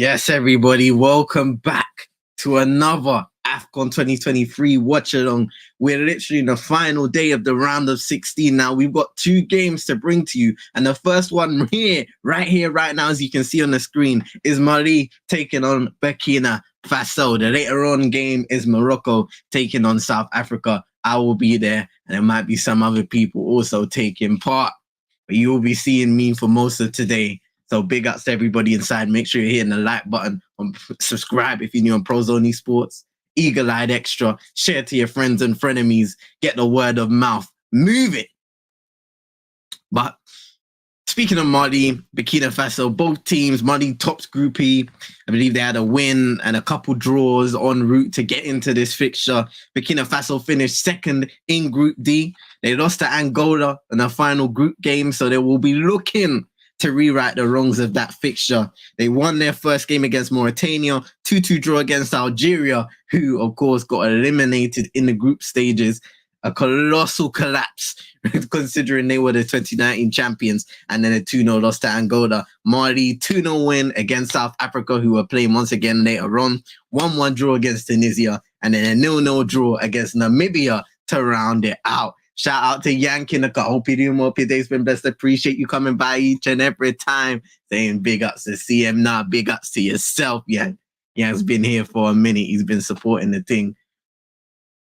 Yes, everybody, welcome back to another Afcon 2023 Watchalong. We're literally in the final day of the round of 16 now. We've got two games to bring to you. And the first one right now, as you can see on the screen, is Mali taking on Burkina Faso. The later on game is Morocco taking on South Africa. I will be there, and there might be some other people also taking part. But you will be seeing me for most of today. So big ups to everybody inside. Make sure you're hitting the like button. Subscribe if you're new on Prozone Esports. Eagle-eyed extra. Share to your friends and frenemies. Get the word of mouth. Move it. But speaking of Mali, Burkina Faso, both teams, Mali tops Group E. I believe they had a win and a couple draws en route to get into this fixture. Burkina Faso finished second in Group D. They lost to Angola in the final group game, so they will be looking to rewrite the wrongs of that fixture. They won their first game against Mauritania, 2-2 draw against Algeria, who, of course, got eliminated in the group stages. A colossal collapse, considering they were the 2019 champions, and then a 2-0 loss to Angola. Mali, 2-0 win against South Africa, who were playing once again later on. 1-1 draw against Tunisia, and then a 0-0 draw against Namibia to round it out. Shout out to Yankin. I hope you're doing well. Your day's been blessed. Appreciate you coming by each and every time. Saying big ups to CM. Nah, big ups to yourself. Yeah, he's been here for a minute. He's been supporting the thing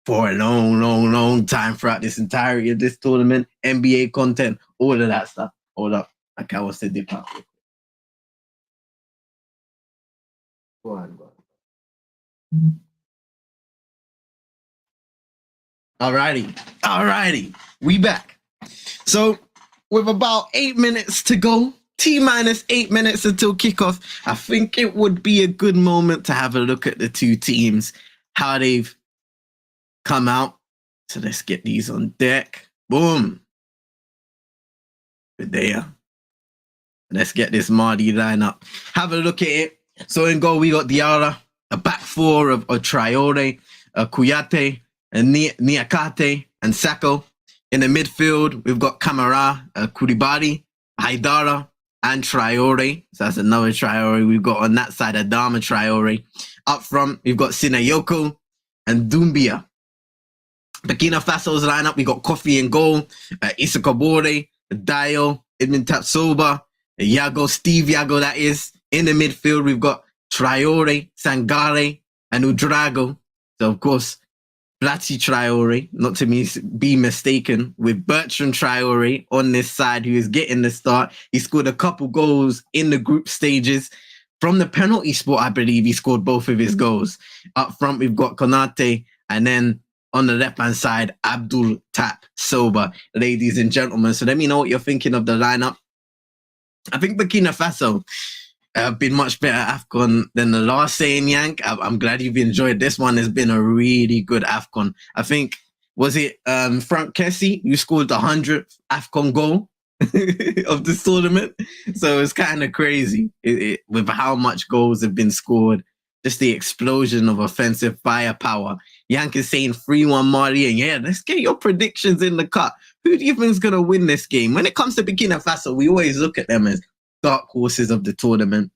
for a long time throughout this entirety of this tournament. NBA content, all of that stuff. Hold up. Like I was to dip out. Go on. Alrighty. We back. So with about 8 minutes to go, T-minus 8 minutes until kickoff, I think it would be a good moment to have a look at the two teams, how they've come out. So let's get these on deck. Boom. Good there. Let's get this Mali lineup. Have a look at it. So in goal, we got Diarra, a back four of Traore, Kouyaté, and Niakate and Sako. In the midfield, we've got Kamara, Koulibaly, Haidara, and Traore. So that's another Traore. We've got on that side Adama Traore. Up front, we've got Sinayoko and Doumbia. Burkina Faso's lineup, we got Kofi in goal, Issa Kabore, Dio, Edmund Tapsoba, Steve Yago, that is. In the midfield, we've got Traore, Sangare, and Udrago. So, of course, Blati Traore, not to be mistaken with Bertrand Traore on this side, who is getting the start. He scored a couple goals in the group stages. From the penalty spot, I believe he scored both of his goals. Up front, we've got Konate, and then on the left-hand side, Abdul Tap Soba, ladies and gentlemen. So let me know what you're thinking of the lineup. I think Burkina Faso have been much better Afcon than the last, saying Yank. I'm glad you've enjoyed this one. Has been a really good Afcon. I think, was it Frank Kessie who scored the 100th Afcon goal of this tournament? So it's kind of crazy with how much goals have been scored. Just the explosion of offensive firepower. Yank is saying 3-1 Mali, and yeah, let's get your predictions in the cut. Who do you think is going to win this game? When it comes to Burkina Faso, we always look at them as dark horses of the tournament.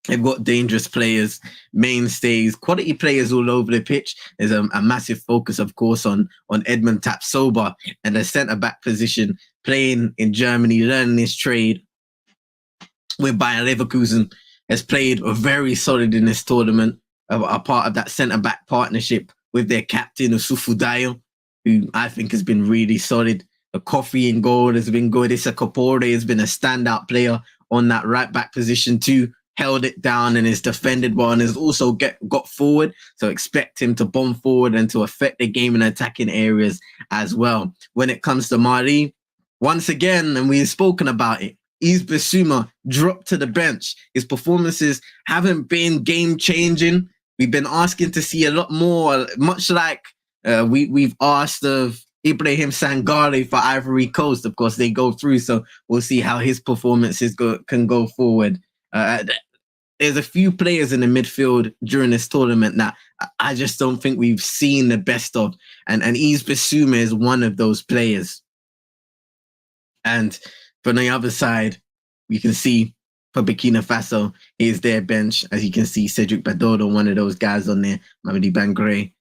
They've got dangerous players, mainstays, quality players all over the pitch. There's a massive focus, of course, on Edmund Tapsoba and the centre-back position, playing in Germany, learning his trade with Bayer Leverkusen. Has played very solid in this tournament, a part of that centre-back partnership with their captain, Usufu Dayo, who I think has been really solid. A Kofi in goal has been good. Issa Kapore has been a standout player on that right-back position too. Held it down and is defended well and has also got forward. So expect him to bomb forward and to affect the game in attacking areas as well. When it comes to Mali, once again, and we've spoken about it, Yves Bissouma dropped to the bench. His performances haven't been game-changing. We've been asking to see a lot more, much like we've asked of Ibrahim Sangare for Ivory Coast. Of course, they go through, so we'll see how his performances can go forward. There's a few players in the midfield during this tournament that I just don't think we've seen the best of. And Yves Bissouma is one of those players. And from the other side, you can see for Burkina Faso is their bench. As you can see, Cedric Badodo, one of those guys on there, Mamadi Bangre,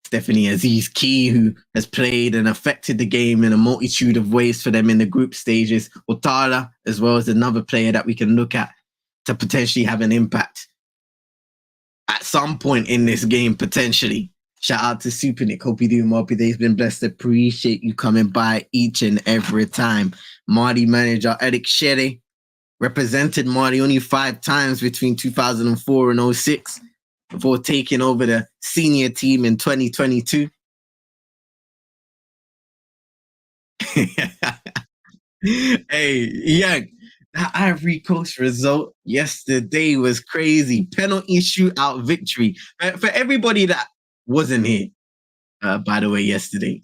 Stephanie Aziz Key, who has played and affected the game in a multitude of ways for them in the group stages. Otara, as well as another player that we can look at to potentially have an impact at some point in this game, potentially. Shout out to Super Nick. Hope you're doing well. He's been blessed. Appreciate you coming by each and every time. Marty manager Eric Shere represented Marty only 5 times between 2004 and 06 before taking over the senior team in 2022. Hey, yeah, that Ivory Coast result yesterday was crazy. Penalty shootout victory. For everybody that wasn't here, by the way, yesterday.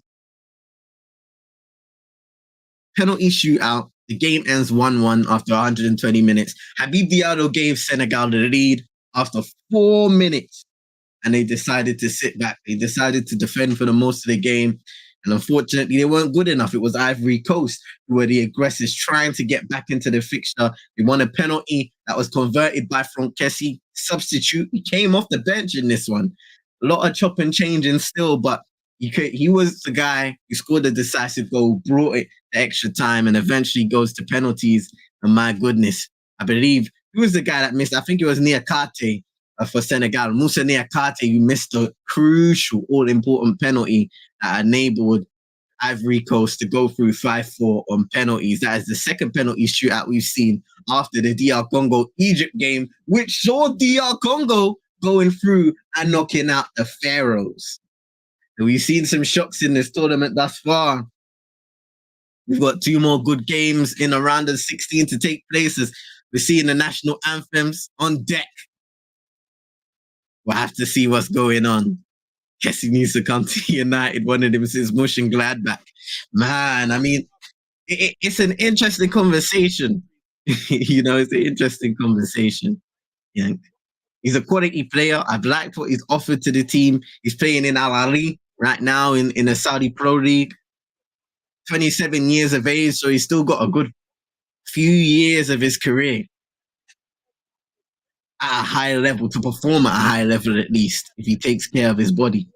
Penalty shootout. The game ends 1-1 after 120 minutes. Habib Diallo gave Senegal the lead after 4 minutes, and they decided to sit back. They decided to defend for the most of the game. And unfortunately, they weren't good enough. It was Ivory Coast who were the aggressors trying to get back into the fixture. They won a penalty that was converted by Franck Kessie. Substitute. He came off the bench in this one. A lot of chop and changing still, but he was the guy who scored the decisive goal, brought it to extra time, and eventually goes to penalties. And my goodness, I believe he was the guy that missed. I think it was Niakate for Senegal. Moussa Niakate, who missed a crucial, all-important penalty that enabled Ivory Coast to go through 5-4 on penalties. That is the second penalty shootout we've seen after the DR Congo-Egypt game, which saw DR Congo going through and knocking out the Pharaohs. And we've seen some shocks in this tournament thus far. We've got 2 more good games in a round of 16 to take place as we're seeing the national anthems on deck. We'll have to see what's going on. Guess he needs to come to United. One of them since Mönchengladbach. Man, I mean, it's an interesting conversation. It's an interesting conversation. Yeah. He's a quality player. I've liked what he's offered to the team. He's playing in Al Ahly right now in the Saudi Pro League. 27 years of age, so he's still got a good few years of his career at a high level, to perform at a high level at least, if he takes care of his body.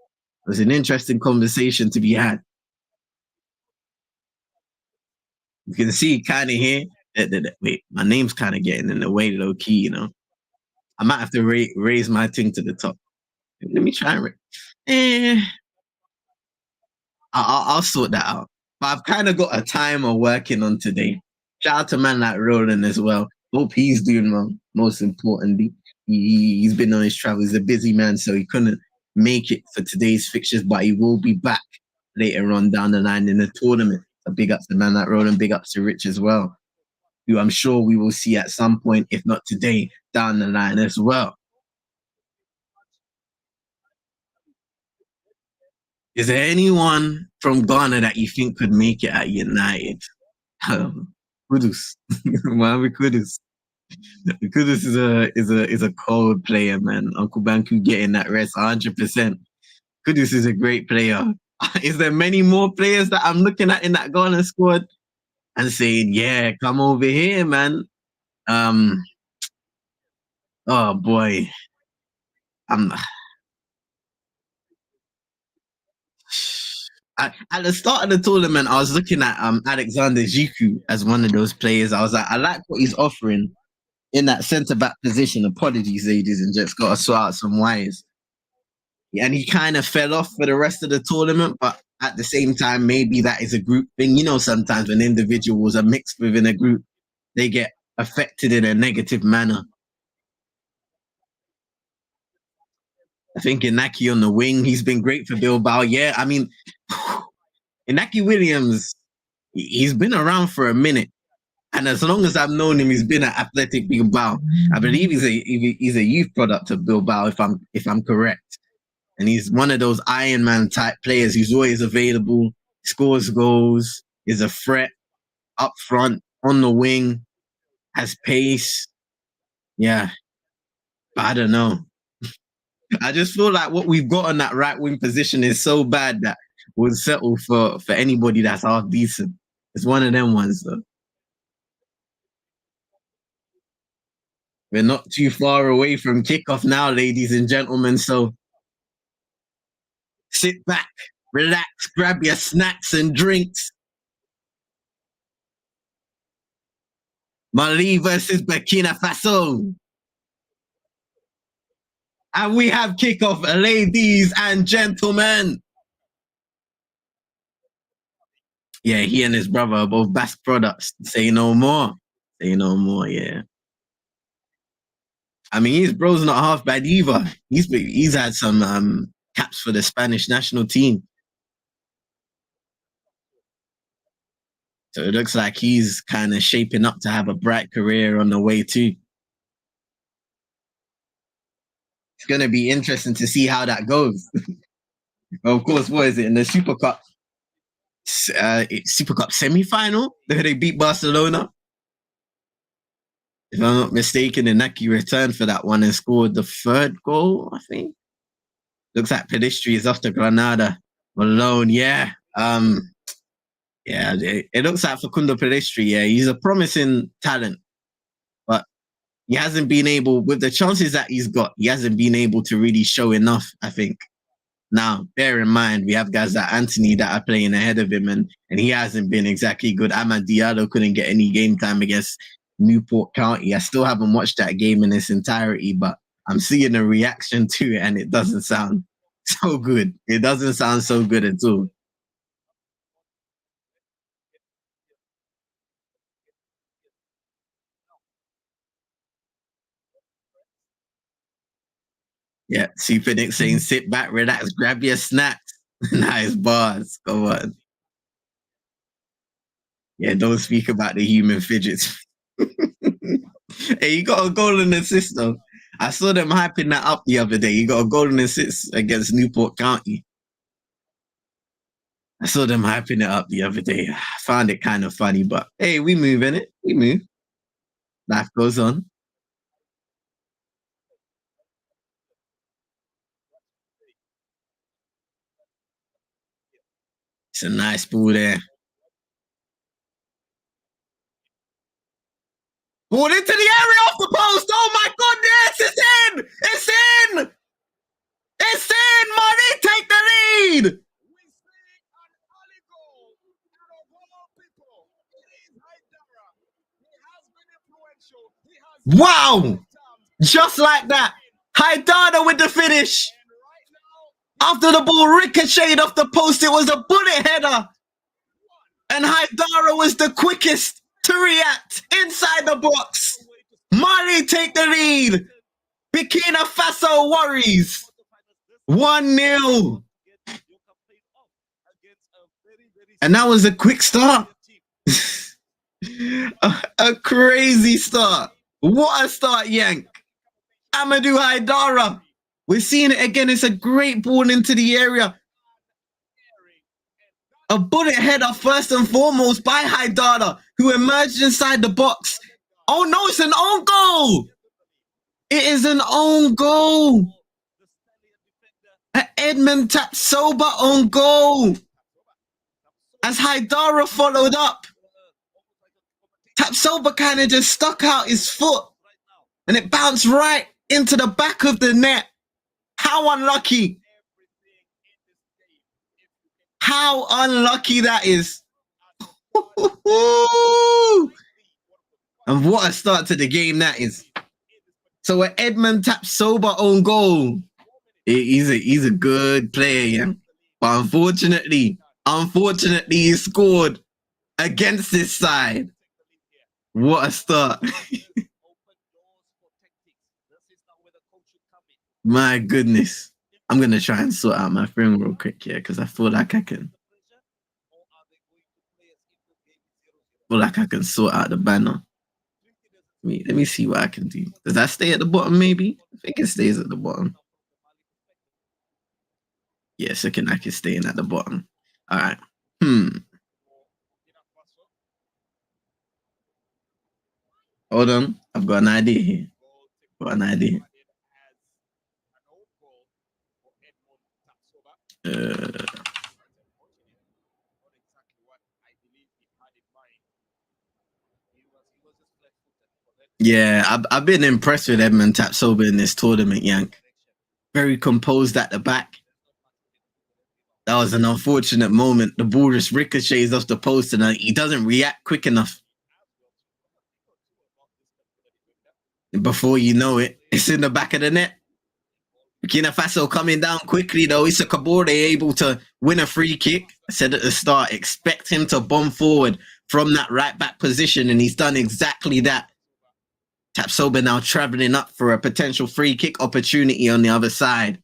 It's an interesting conversation to be had. You can see kind of here wait, my name's kind of getting in the way, low key. I might have to raise my thing to the top. Let me try and I'll sort that out. But I've kind of got a timer working on today. Shout out to man like Roland as well. Hope he's doing well. Most importantly, he's been on his travel. He's a busy man, so he couldn't make it for today's fixtures, but he will be back later on down the line in the tournament. So big ups to man like Roland, big ups to Rich as well, who I'm sure we will see at some point, if not today, down the line as well. Is there anyone from Ghana that you think could make it at United? Kudus. Mohamed Kudus. Kudus is a cold player, man. Uncle Banku getting that rest 100%. Kudus is a great player. Is there many more players that I'm looking at in that Ghana squad and saying, yeah, come over here, man? Oh boy. At the start of the tournament, I was looking at Alexander Ziku as one of those players. I was like, I like what he's offering in that centre back position. Apologies, ladies and gents, got to sort out some wires. And he kind of fell off for the rest of the tournament, but at the same time, maybe that is a group thing. Sometimes when individuals are mixed within a group, they get affected in a negative manner. I think Inaki on the wing, he's been great for Bilbao. Yeah, I mean, Inaki Williams, he's been around for a minute. And as long as I've known him, he's been at Athletic Bilbao. I believe he's a youth product of Bilbao, if I'm correct. And he's one of those Iron Man type players. He's always available, scores goals, is a threat up front, on the wing, has pace. Yeah, but I don't know. I just feel like what we've got on that right wing position is so bad that we'll settle for anybody that's half decent. It's one of them ones, though. We're not too far away from kickoff now, ladies and gentlemen. So sit back, relax, grab your snacks and drinks. Mali versus Burkina Faso. And we have kickoff, ladies and gentlemen. Yeah, he and his brother are both Basque products. Say no more. Say no more, yeah. I mean, his bro's not half bad either. He's had some caps for the Spanish national team. So it looks like he's kind of shaping up to have a bright career on the way too. It's going to be interesting to see how that goes. Of course, what is it in the Super Cup? Super Cup semi-final? They beat Barcelona. If I'm not mistaken, Inaki returned for that one and scored the third goal, I think. Looks like Pedestri is off to Granada. Malone, yeah. Yeah, it looks like Facundo Pedestri, yeah, he's a promising talent. But he hasn't been able, with the chances that he's got, he hasn't been able to really show enough, I think. Now, bear in mind, we have guys like Anthony that are playing ahead of him, and he hasn't been exactly good. Amad Diallo couldn't get any game time against Newport County. I still haven't watched that game in its entirety, but I'm seeing a reaction to it, and it doesn't sound so good. It doesn't sound so good at all. Yeah, Super Nick saying sit back, relax, grab your snacks. Nice bars. Come on. Yeah, don't speak about the human fidgets. Hey, you got a golden assist though. I saw them hyping that up the other day. You got a golden assist against Newport County. I saw them hyping it up the other day. I found it kind of funny, but hey, we move in it. We move. Life goes on. It's a nice ball there. Ball into the area off the post. Oh my goodness, it's in! It's in! It's in! Money, take the lead! Wow! Just like that. Haidana with the finish. After the ball ricocheted off the post, it was a bullet header. And Haidara was the quickest to react inside the box. Mali take the lead. Burkina Faso worries. 1-0. And that was a quick start. a crazy start. What a start, Yank. Amadou Haidara. We're seeing it again. It's a great ball into the area. A bullet header first and foremost by Haidara, who emerged inside the box. Oh no, it's an own goal. It is an own goal. An Edmund Tapsoba own goal. As Haidara followed up, Tapsoba kind of just stuck out his foot and it bounced right into the back of the net. How unlucky. How unlucky that is. And what a start to the game that is. So an Edmund Tapsoba own goal. He's a good player, yeah. But unfortunately, he scored against this side. What a start. My goodness. I'm going to try and sort out my phone real quick here because I feel like I can. Sort out the banner. Let me see what I can do. Does that stay at the bottom maybe? I think it stays at the bottom. Yes, I can staying at the bottom. All right. Hold on. I've got an idea here. Yeah, I've been impressed with Edmund Tapsoba in this tournament, Yank. Very composed at the back. That was an unfortunate moment. The ball just ricochets off the post and he doesn't react quick enough. Before you know it, it's in the back of the net. Burkina Faso coming down quickly though. Issa Kabore able to win a free kick. I said at the start, expect him to bomb forward from that right back position, and he's done exactly that. Tapsoba now traveling up for a potential free kick opportunity on the other side.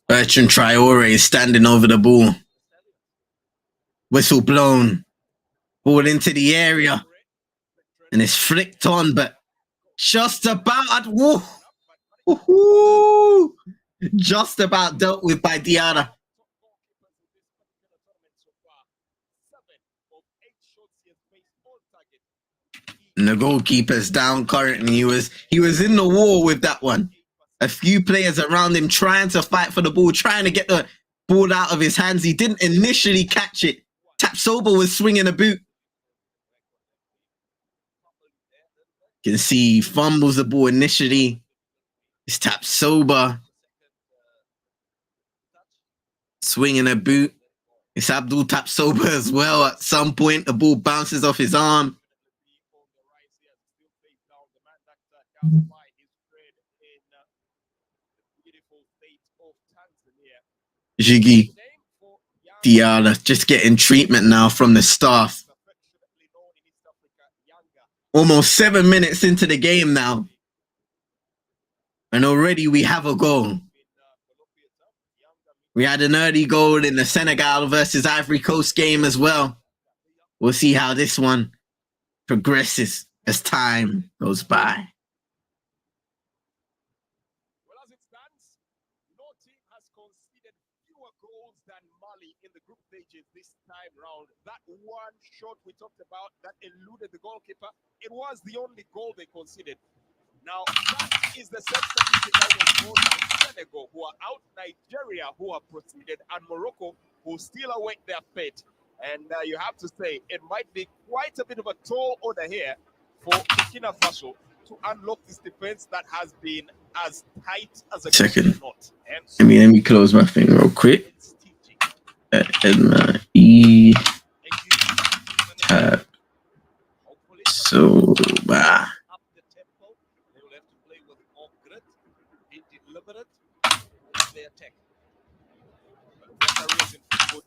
Bertrand Traore is standing over the ball. Whistle blown. Ball into the area. And it's flicked on, but just about just about dealt with by Diarra. And the goalkeeper's down currently. He was in the wall with that one. A few players around him trying to fight for the ball, trying to get the ball out of his hands. He didn't initially catch it. Tapsoba was swinging a boot. You can see he fumbles the ball initially. It's Tapsoba swinging a boot. It's Abdul Tapsoba as well. At some point, the ball bounces off his arm. Jiggy Diarra just getting treatment now from the staff. Almost 7 minutes into the game now. And already we have a goal. We had an early goal in the Senegal versus Ivory Coast game as well. We'll see how this one progresses as time goes by. Well, as it stands, no team has conceded fewer goals than Mali in the group stages this time round. That one shot we talked about that eluded the goalkeeper, it was the only goal they conceded. Now, that is the same statistic that was scored by Senegal, who are out, Nigeria, who are proceeded, and Morocco, who still await their fate. And you have to say, it might be quite a bit of a tall order here for Burkina Faso to unlock this defense that has been as tight as a second knot. Let me close my thing real quick. Edna E Tab Soba.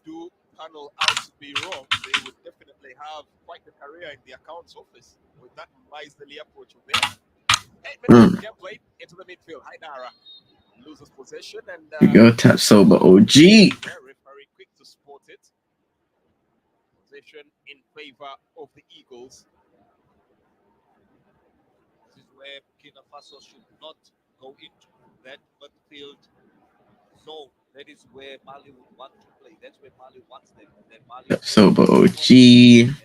Do panel out to be wrong, they would definitely have quite a career in the accounts office with that miserly approach of theirs. 8 minutes get played into the midfield. Haidara loses possession and you go Tapsoba OG. Very, very quick to spot it. Possession in favor of the Eagles. This is where Burkina Faso should not go into that midfield zone. That is where Mali would want to play. That's where Mali wants them. Then Mali Tapsoba OG.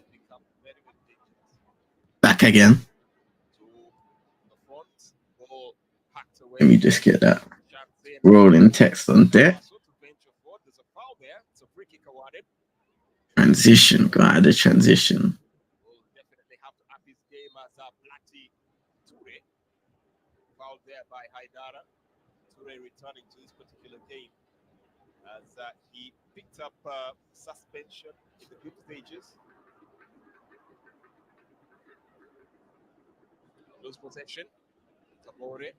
Back again. Let me just get that rolling text on there. Transition, God, the transition. Will definitely have to up his game as Blati Toure. Fouled there by Haidara. Toure returning to this particular game as he picked up suspension in the group stages. Lose possession. Tabore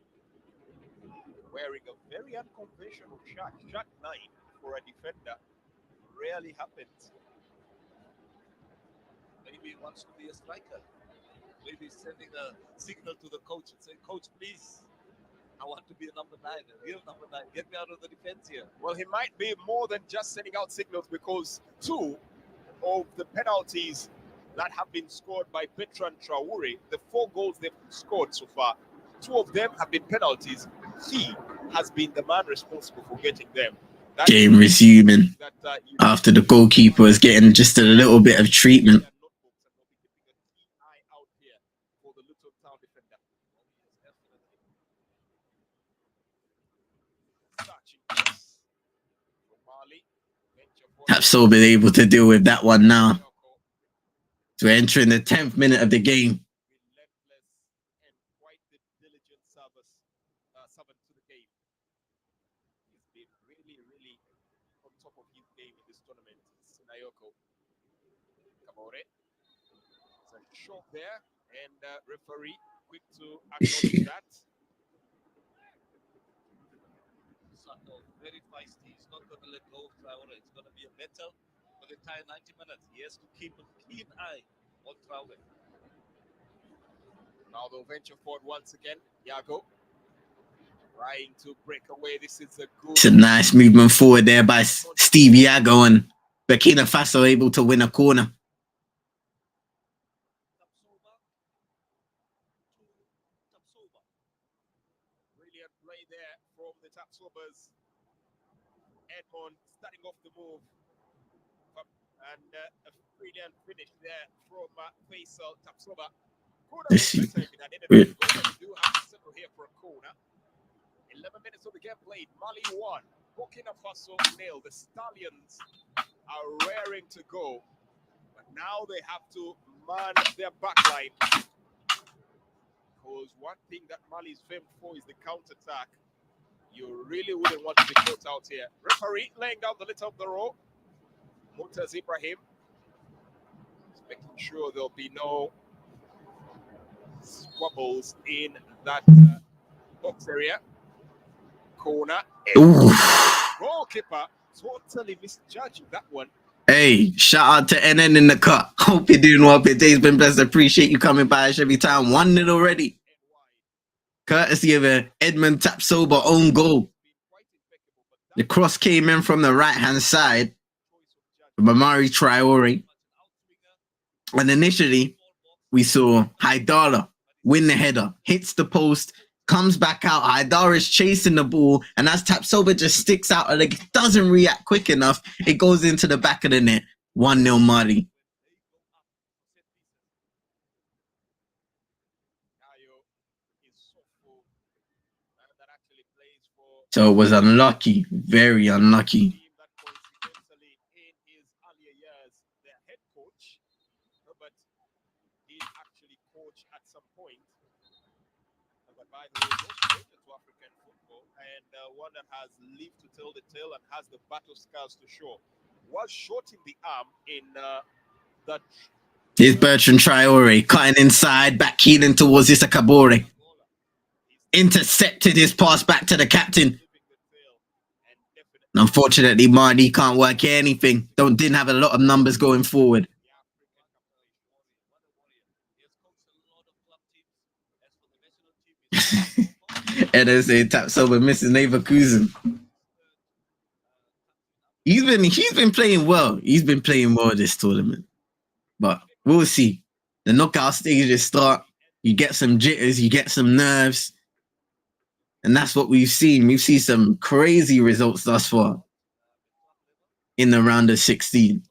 wearing a very unconventional shirt. Shirt 9 for a defender. Rarely happens. Maybe he wants to be a striker. Maybe he's sending a signal to the coach and saying, "Coach, please, I want to be a number 9, a real number 9. Get me out of the defense here." Well, he might be more than just sending out signals, because 2 of the penalties that have been scored by Bertrand Traore, the 4 goals they've scored so far, 2 of them have been penalties. He has been the man responsible for getting them. That Game resuming that you after the goalkeeper is getting just a little bit of treatment. their notebooks and will be keeping a keen eye out here for the Luton Town defender. Searching pass from Mali. Venture for Tapsoba been able to deal with that one now. So we're entering the 10th minute of the game. relentless and quite the diligent servant to the game. He's been really on top of his game in this tournament. Sinayoko Kamore. It's a shot there, and referee quick to acknowledge that. Sako, very feisty. He's not going to let go of Traore. It's going to be a battle for the entire 90 minutes. He has to keep a keen eye on Traore. Now they'll venture forward once again. Yago trying to break away. This is a good. It's a nice movement forward there by Steve Yago, and Burkina Faso able to win a corner. Brilliant play there from the Tapsobas. Edmond starting off the move. And a brilliant finish there from Faisal Tapsoba. Let's see. Do have to settle here for a corner. 11 minutes of the game played. Mali 1. Burkina Faso 0. The Stallions are raring to go. But now they have to man their backline. Because one thing that Mali is famed for is the counter-attack. You really wouldn't want to be caught out here. Referee laying down the litter of the row. Mutaz Ibrahim. Just making sure there'll be no squabbles in that box area. Corner. Goalkeeper totally misjudging that one. Hey, shout out to NN in the cut. Hope you're doing well. Your day's been blessed. Appreciate you coming by every time. 1-0 already. Courtesy of an Edmond Tapsoba own goal. The cross came in from the right-hand side from Amari Traore. And initially, we saw Haidara win the header, hits the post, comes back out. Haidara is chasing the ball, and as Tapsoba just sticks out and like, doesn't react quick enough, it goes into the back of the net. 1-0 Mali. So it was unlucky, very unlucky. By the way, most related to African football, and one that has lived to tell the tale and has the battle scars to show. Was shot in the arm in that. Here's Bertrand Traore cutting inside, back healing towards Issa Kabore. Intercepted his pass back to the captain. Unfortunately, Mali can't work anything. Didn't have a lot of numbers going forward. And as they Tapsoba missing Leverkusen. He's been playing well. He's been playing well this tournament. But we'll see. The knockout stages start. You get some jitters, you get some nerves. And that's what we've seen. We've seen some crazy results thus far in the round of 16.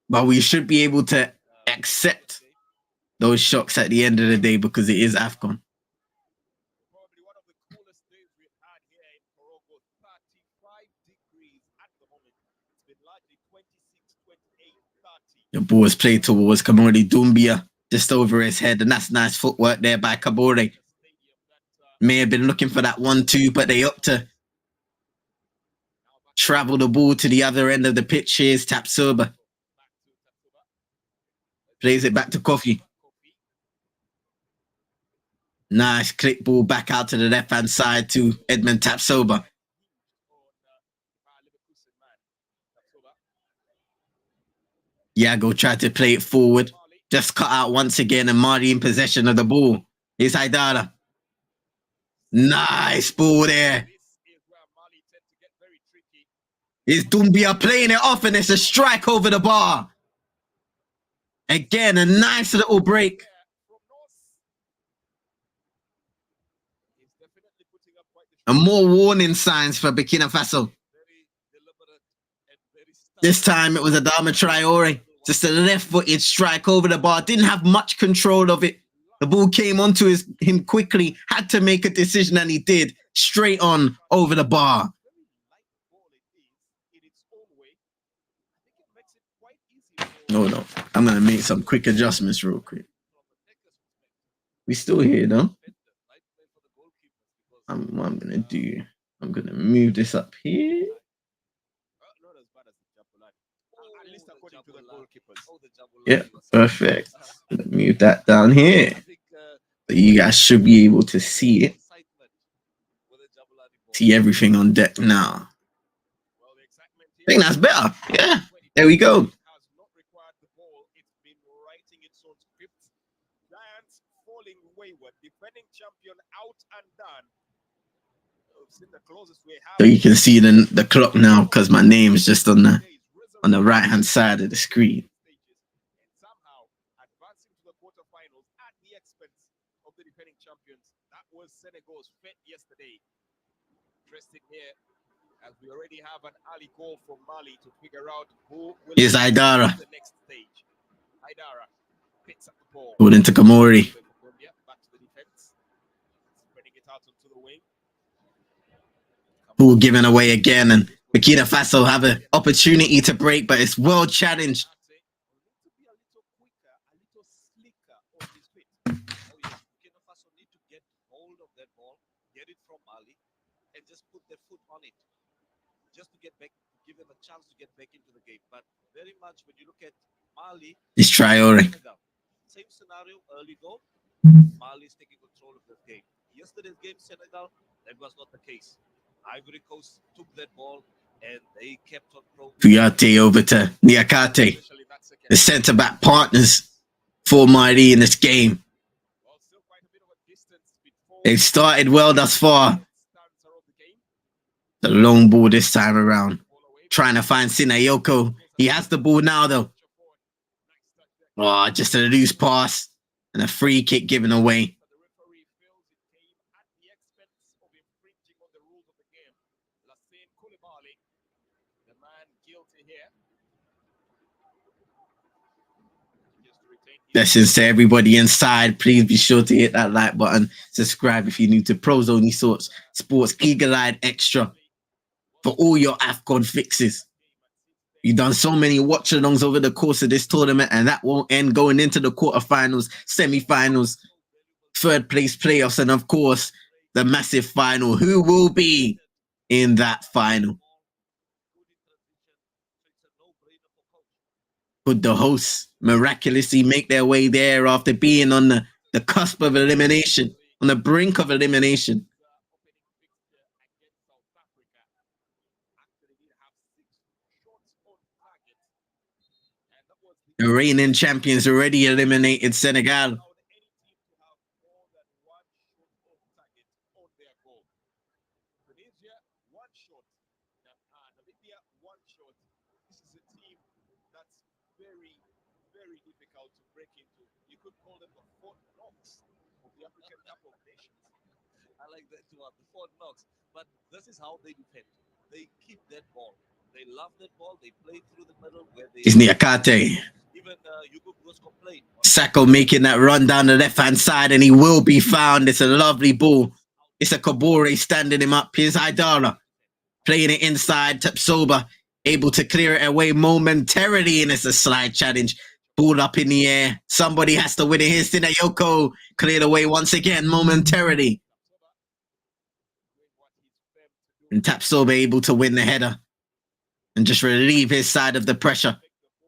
But we should be able to accept those shocks at the end of the day because it is Afcon. Probably one of the coolest days we've had here in Morocco. 35 degrees at the moment. It's been largely 26, 28, 30. The ball is played towards Kamori Doumbia, just over his head, and that's nice footwork there by Kabore. May have been looking for that 1-2, but they opt to travel the ball to the other end of the pitch. Here's Tapsoba. Plays it back to Kofi. Nice click ball back out to the left-hand side to Edmond Tapsoba. Yago tried to play it forward. Just cut out once again, and Mali in possession of the ball. Here's Haidara. Nice ball there. Here's Doumbia playing it off, and it's a strike over the bar. Again, a nice little break. And more warning signs for Burkina Faso. This time it was Adama Traore. Just a left-footed strike over the bar. Didn't have much control of it. The ball came onto him quickly. Had to make a decision, and he did. Straight on over the bar. Oh no, I'm gonna make some quick adjustments real quick. We still here though. What I'm gonna do, I'm gonna move this up here. Yeah, perfect. Move that down here. So you guys should be able to see it. See everything on deck now. I think that's better. Yeah, there we go. So you can see the clock now because my name is just on the right hand side of the screen. That was Senegal's fate yesterday. Interesting here, as we already have an early goal from Mali to figure out who will Here's Aidara. the next stage. Aidara picks up the ball. Put into Kamori. Back to the defense. Spreading it out onto the wing. Ball given away again, and Burkina Faso have an opportunity to break, but it's well challenged. Just to get back, give them a chance to get back into the game. But very much when you look at Mali, It's Traore. Same scenario, early goal. Mali is taking control of the game. Yesterday's game, Senegal, that was not the case. Ivory Coast took that ball and they kept on Kouyaté over to Niakate, the centre-back partners for Mali in this game. They've started well thus far. The long ball this time around. Trying to find Sinayoko. He has the ball now, though. Oh, just a loose pass and a free kick given away. Blessings to everybody inside. Please be sure to hit that like button. Subscribe if you're new to Pros Only Sports Eagle-Eyed Extra for all your Afcon fixes. You've done so many watch-alongs over the course of this tournament, and that won't end going into the quarterfinals, semi-finals, third place playoffs, and of course, the massive final. Who will be in that final? Could the hosts miraculously make their way there after being on the cusp of elimination, on the brink of elimination? The reigning champions already eliminated Senegal. Very difficult to break into. You could call them the Fort Knox of the African Cup of Nations. I like that too, the Fort Knox. But this is how they defend. They keep that ball. They love that ball. They play through the middle where they. It's Niakate. Even Hugo Bros complained. Sacco making that run down the left-hand side, and he will be found. It's a lovely ball. It's a Kabore standing him up. Here's Aidara playing it inside. Tapsoba able to clear it away momentarily, and it's a slide challenge. Ball up in the air. Somebody has to win it. Here's Sinayoko. Cleared away once again momentarily. And Tapsoba able to win the header and just relieve his side of the pressure.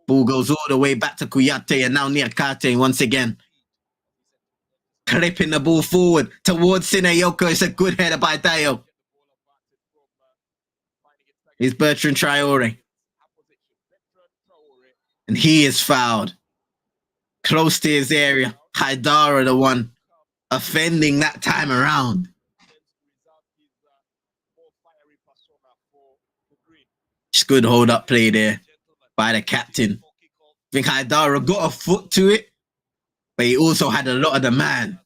Ball goes all the way back to Kouyaté, and now Niakate once again. Clipping the ball forward towards Sinayoko. It's a good header by Dayo. Here's Bertrand Traore. And he is fouled. Close to his area. Haidara, the one offending that time around. Just good hold-up play there by the captain. I think Haidara got a foot to it, but he also had a lot of the man.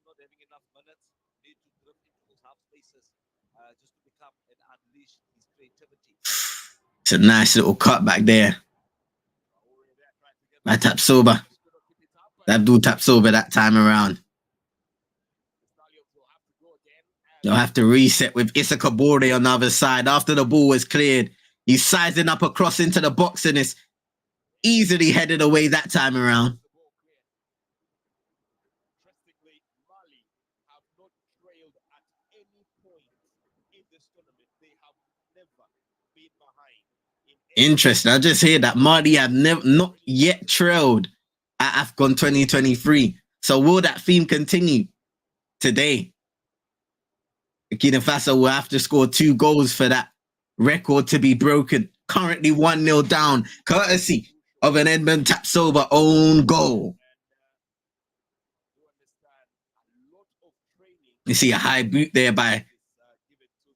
not having enough minutes, need to drift into those half spaces just to become and unleash his creativity. It's a nice little cut back there by Tapsoba. That dude Tapsoba that time around. They'll have to reset with Issa Kabore on the other side. After the ball was cleared, he's sizing up across into the box and it's easily headed away that time around. Interestingly, Mali have not trailed at any point in this tournament. They have never been behind. Interesting. I just hear that Mali have not yet trailed at Afcon 2023. So will that theme continue today? Burkina Faso will have to score 2 goals for that record to be broken. Currently 1-0 down, courtesy of an Edmund Tapsoba own goal. You see a high boot there by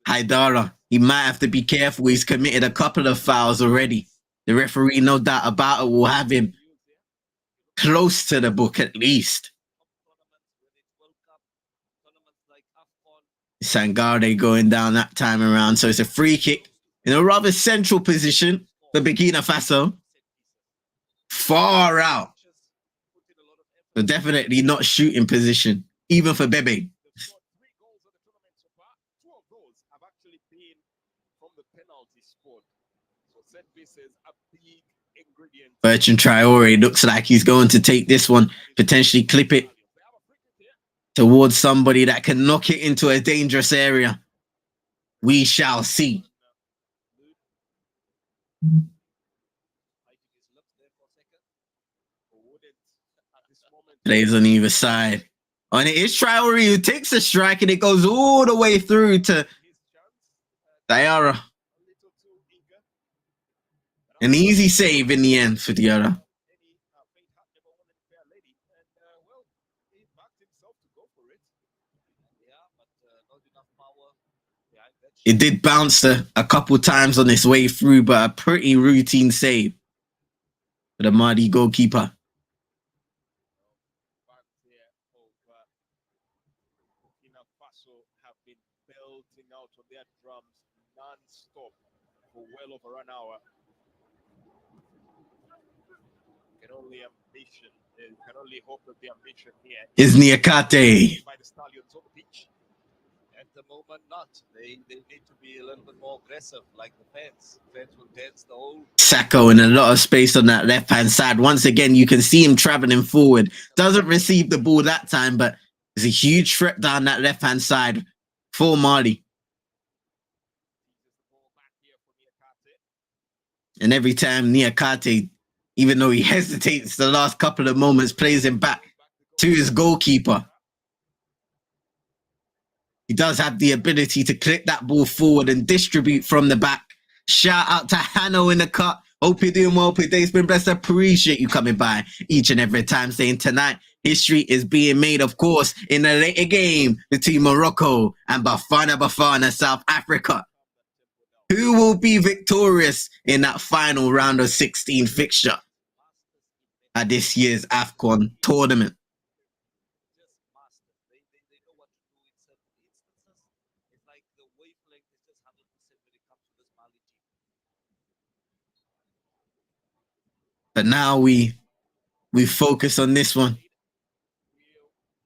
Haidara. He might have to be careful. He's committed a couple of fouls already. The referee, no doubt about it, will have him close to the book at least. Sangare going down that time around. So it's a free kick in a rather central position for Burkina Faso. Far out. But definitely not shooting position, even for Bebe. Bertrand Traore looks like he's going to take this one, potentially clip it towards somebody that can knock it into a dangerous area. We shall see. Plays on either side. And it is Traore who takes the strike and it goes all the way through to Diarra. An easy save in the end for Diarra. It did bounce a couple times on its way through, but a pretty routine save for the Mali goalkeeper. Burkina Faso have been belting out on their drums non-stop for well over an hour. Can only hope that the ambition here is Niakate. By the Stallions on the pitch. At the moment, not. They need to be a little bit more aggressive, like the fans. Fans will dance the whole. Sacco in a lot of space on that left-hand side. Once again, you can see him traveling forward. Doesn't receive the ball that time, but there's a huge threat down that left-hand side for Mali. And every time Niakate, even though he hesitates the last couple of moments, plays him back to his goalkeeper. He does have the ability to click that ball forward and distribute from the back. Shout out to Hanno in the cut. Hope you're doing well. Today's been blessed. Appreciate you coming by each and every time, saying tonight history is being made, of course, in the later game between Morocco and Bafana, South Africa. Who will be victorious in that final round of 16 fixture at this year's Afcon tournament? But now we focus on this one.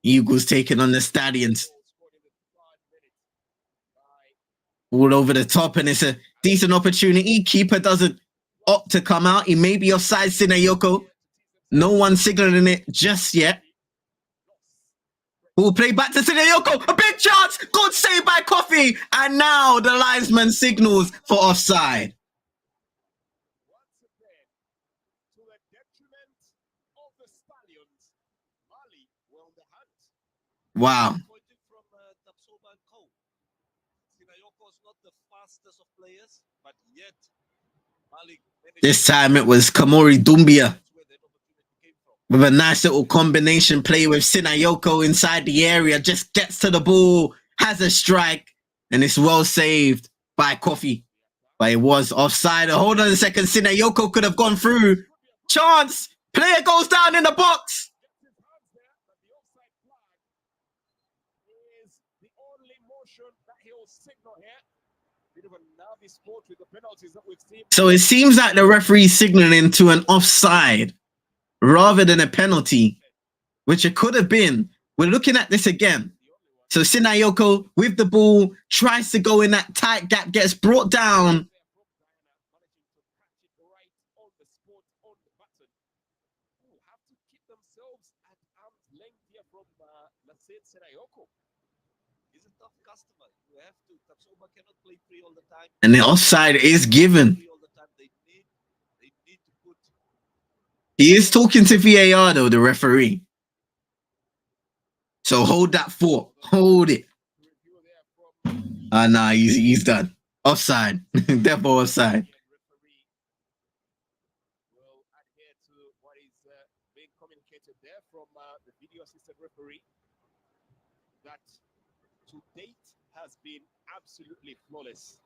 Eagles taking on the Stallions. All over the top, and it's a decent opportunity. Keeper doesn't opt to come out. He may be offside, Sinayoko. No one signaling it just yet. We'll play back to Sinayoko. A big chance. Good save by Coffee. And now the linesman signals for offside. Wow. This time it was Kamori Doumbia with a nice little combination play with Sinayoko inside the area. Just gets to the ball, has a strike, and it's well saved by Coffee. But it was offside. Hold on a second. Sinayoko could have gone through. Chance. Player goes down in the box. is the only motion that he'll signal here. Bit of a nervy sport with the penalties that we've seen. So it seems like the referee signaling to an offside rather than a penalty, which it could have been. We're looking at this again. So Sinayoko with the ball tries to go in that tight gap, gets brought down. Have to keep themselves at arm's length here from Sinayoko. He's a tough customer. You have to. Tapsoba cannot play free all the time. And the offside is given. Free all the time. They need to put. He is talking to VAR though, the referee. So hold that thought. Hold it. Nah, he's done. Offside. Therefore offside. Will adhere to what is being communicated there from the video assistant referee. That to date has been absolutely flawless.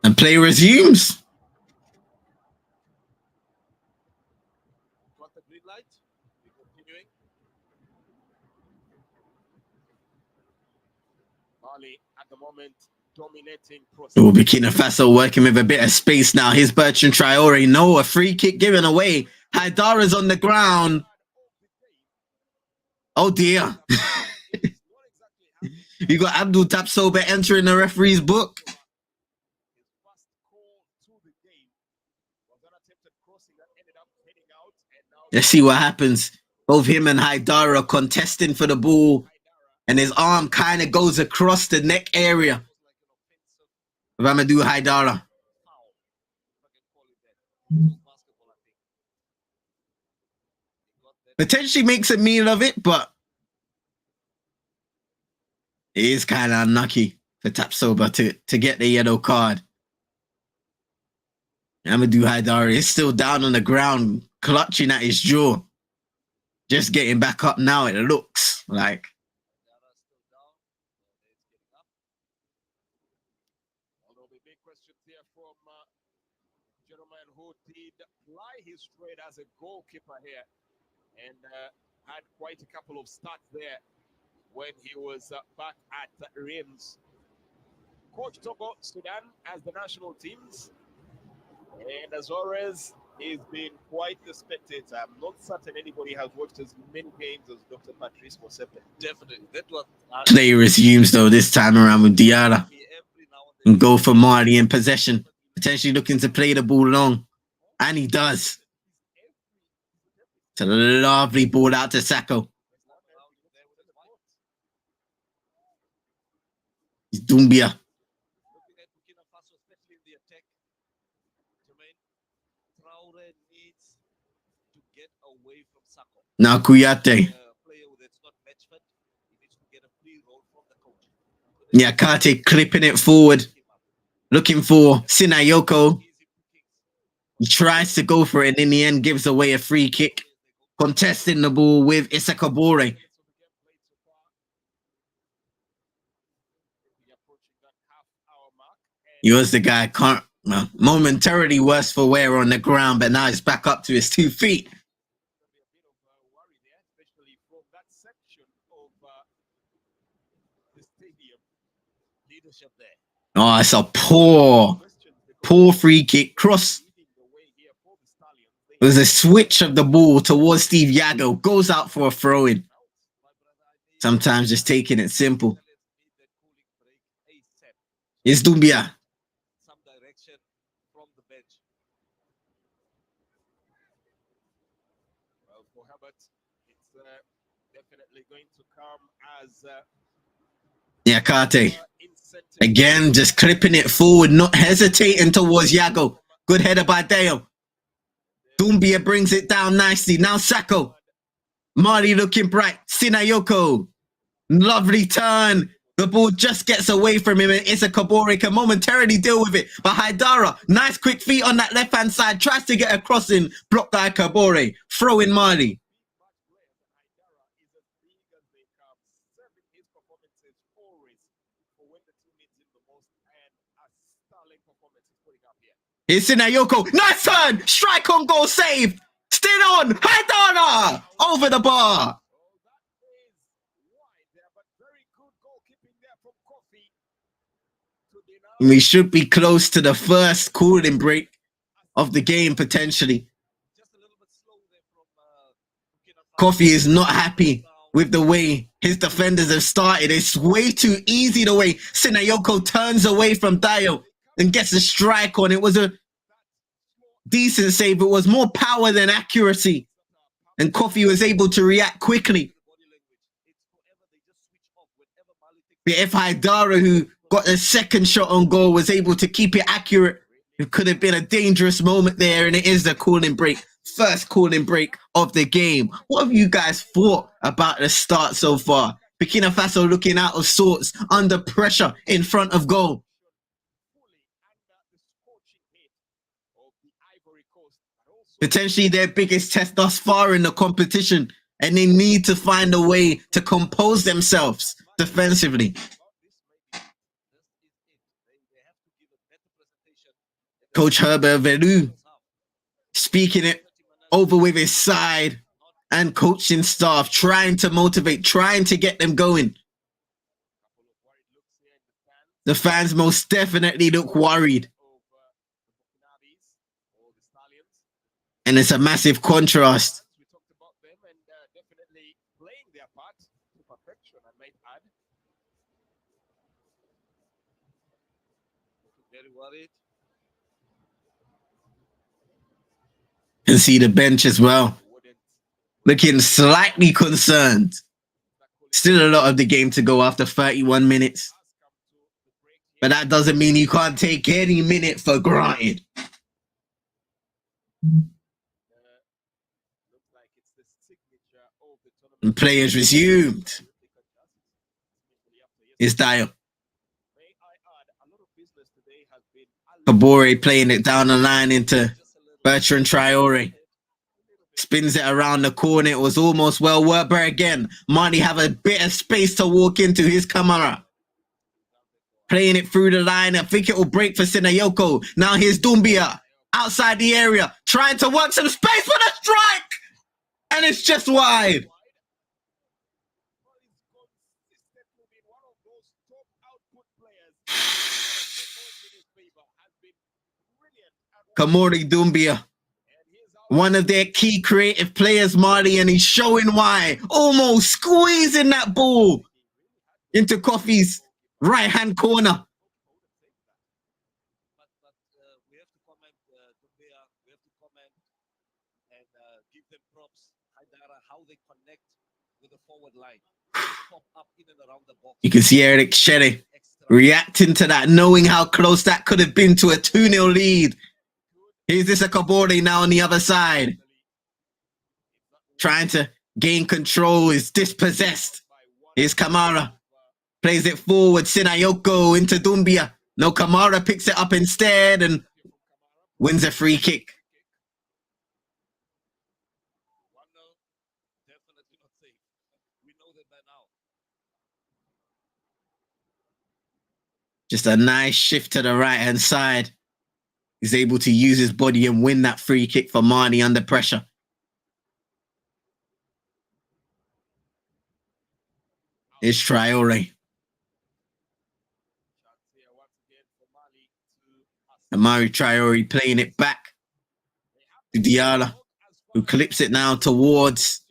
And play resumes. Got the green light. We're continuing. Mali at the moment dominating process. Oh, Burkina Faso working with a bit of space now. Here's Bertrand Traore. No, a free kick given away. Haidara's on the ground. Oh dear. You got Abdul Tapsoba entering the referee's book. His first call to the game was an attempted crossing that ended up heading out, and now Let's see what happens. Both him and Haidara contesting for the ball. And his arm kind of goes across the neck area of Amadou Haidara. Potentially makes a meal of it, but it is kind of unlucky for Tapsoba to get the yellow card. Amadou Haidara is still down on the ground, clutching at his jaw. Just getting back up now, it looks like. although the big questions here from gentleman who did ply his trade as a goalkeeper here and had quite a couple of starts there when he was back at Reims. Coach Togo Sudan as the national teams, and as always, he's been quite the spectator. I'm not certain anybody has watched as many games as Dr. Patrice Mosepe. Definitely. That was. Play resumes though this time around with Diarra. And go for Mali in possession. Potentially looking to play the ball long. And he does. It's a lovely ball out to Sako. It's Doumbia. Looking at Burkina Faso, especially in the attack, Jermaine, Traore needs to get away from Sako. Now Kuyate. Player that's not match fit, he needs to get a free roll from the coach. Yeah, Kate clipping it forward. Looking for Sinayoko. He tries to go for it and in the end gives away a free kick. Contesting the ball with Issa Kabore. He was the guy momentarily worse for wear on the ground, but now he's back up to his 2 feet. Oh, it's a poor free kick cross. It was a switch of the ball towards Steve Yago. Goes out for a throw-in. Sometimes just taking it simple. It's Doumbia. Some direction from the bench. Well, for Herbert, it's definitely going to come as Yeah, Kate. Again, just clipping it forward, not hesitating towards Yago. Good header by Dale. Doumbia brings it down nicely. Now Sako. Mali looking bright. Sinayoko. Lovely turn. The ball just gets away from him and Issa Kabore can momentarily deal with it. But Haidara, nice quick feet on that left-hand side. Tries to get a crossing. Blocked by Kabore. Throw in Mali. Here's Sinayoko. Nice turn. Strike on goal saved. Still on. Haidara. Over the bar. We should be close to the first cooling break of the game, potentially. Just a little bit slow there from Burkina Faso. Coffee is not happy with the way his defenders have started. It's way too easy the way Sinayoko turns away from Dio and gets a strike on. It was a decent save. It was more power than accuracy. And Coffee was able to react quickly. But if Haidara, who got the second shot on goal, was able to keep it accurate, it could have been a dangerous moment there. And it is the cooling break. First cooling break of the game. What have you guys thought about the start so far? Burkina Faso looking out of sorts, under pressure in front of goal. Potentially their biggest test thus far in the competition, and they need to find a way to compose themselves defensively. Coach Herbert Velu speaking it over with his side and coaching staff, trying to motivate, trying to get them going. The fans most definitely look worried. And it's a massive contrast. We talked about them and definitely playing their part to perfection, I might add. Very worried. And see the bench as well, looking slightly concerned. Still a lot of the game to go after 31 minutes. But that doesn't mean you can't take any minute for granted. And players resumed. It's Dio. Kabore playing it down the line into Bertrand Traore. Spins it around the corner. It was almost well worked, but again, Marty have a bit of space to walk into his camera. Playing it through the line. I think it will break for Sinayoko. Now here's Doumbia outside the area, trying to work some space for the strike. And it's just wide. Kamori Doumbia, one of their key creative players, Marty, and he's showing why. Almost squeezing that ball into Coffee's right-hand corner. But we have to comment Dumbia, we have to comment and give them props. Haidara, how they connect with the forward line. Pop up in and around the box. You can see Eric Shere reacting to that, knowing how close that could have been to a 2-0 lead. Here's this Kabore now on the other side. Trying to gain control, is dispossessed. Here's Kamara. Plays it forward, Sinayoko into Doumbia. No, Kamara picks it up instead and wins a free kick. Definitely not safe. We know that by now. Just a nice shift to the right-hand side. He's able to use his body and win that free kick for Marnie under pressure. It's Traore. Amari Traore playing it back to Diarra, who clips it now towards.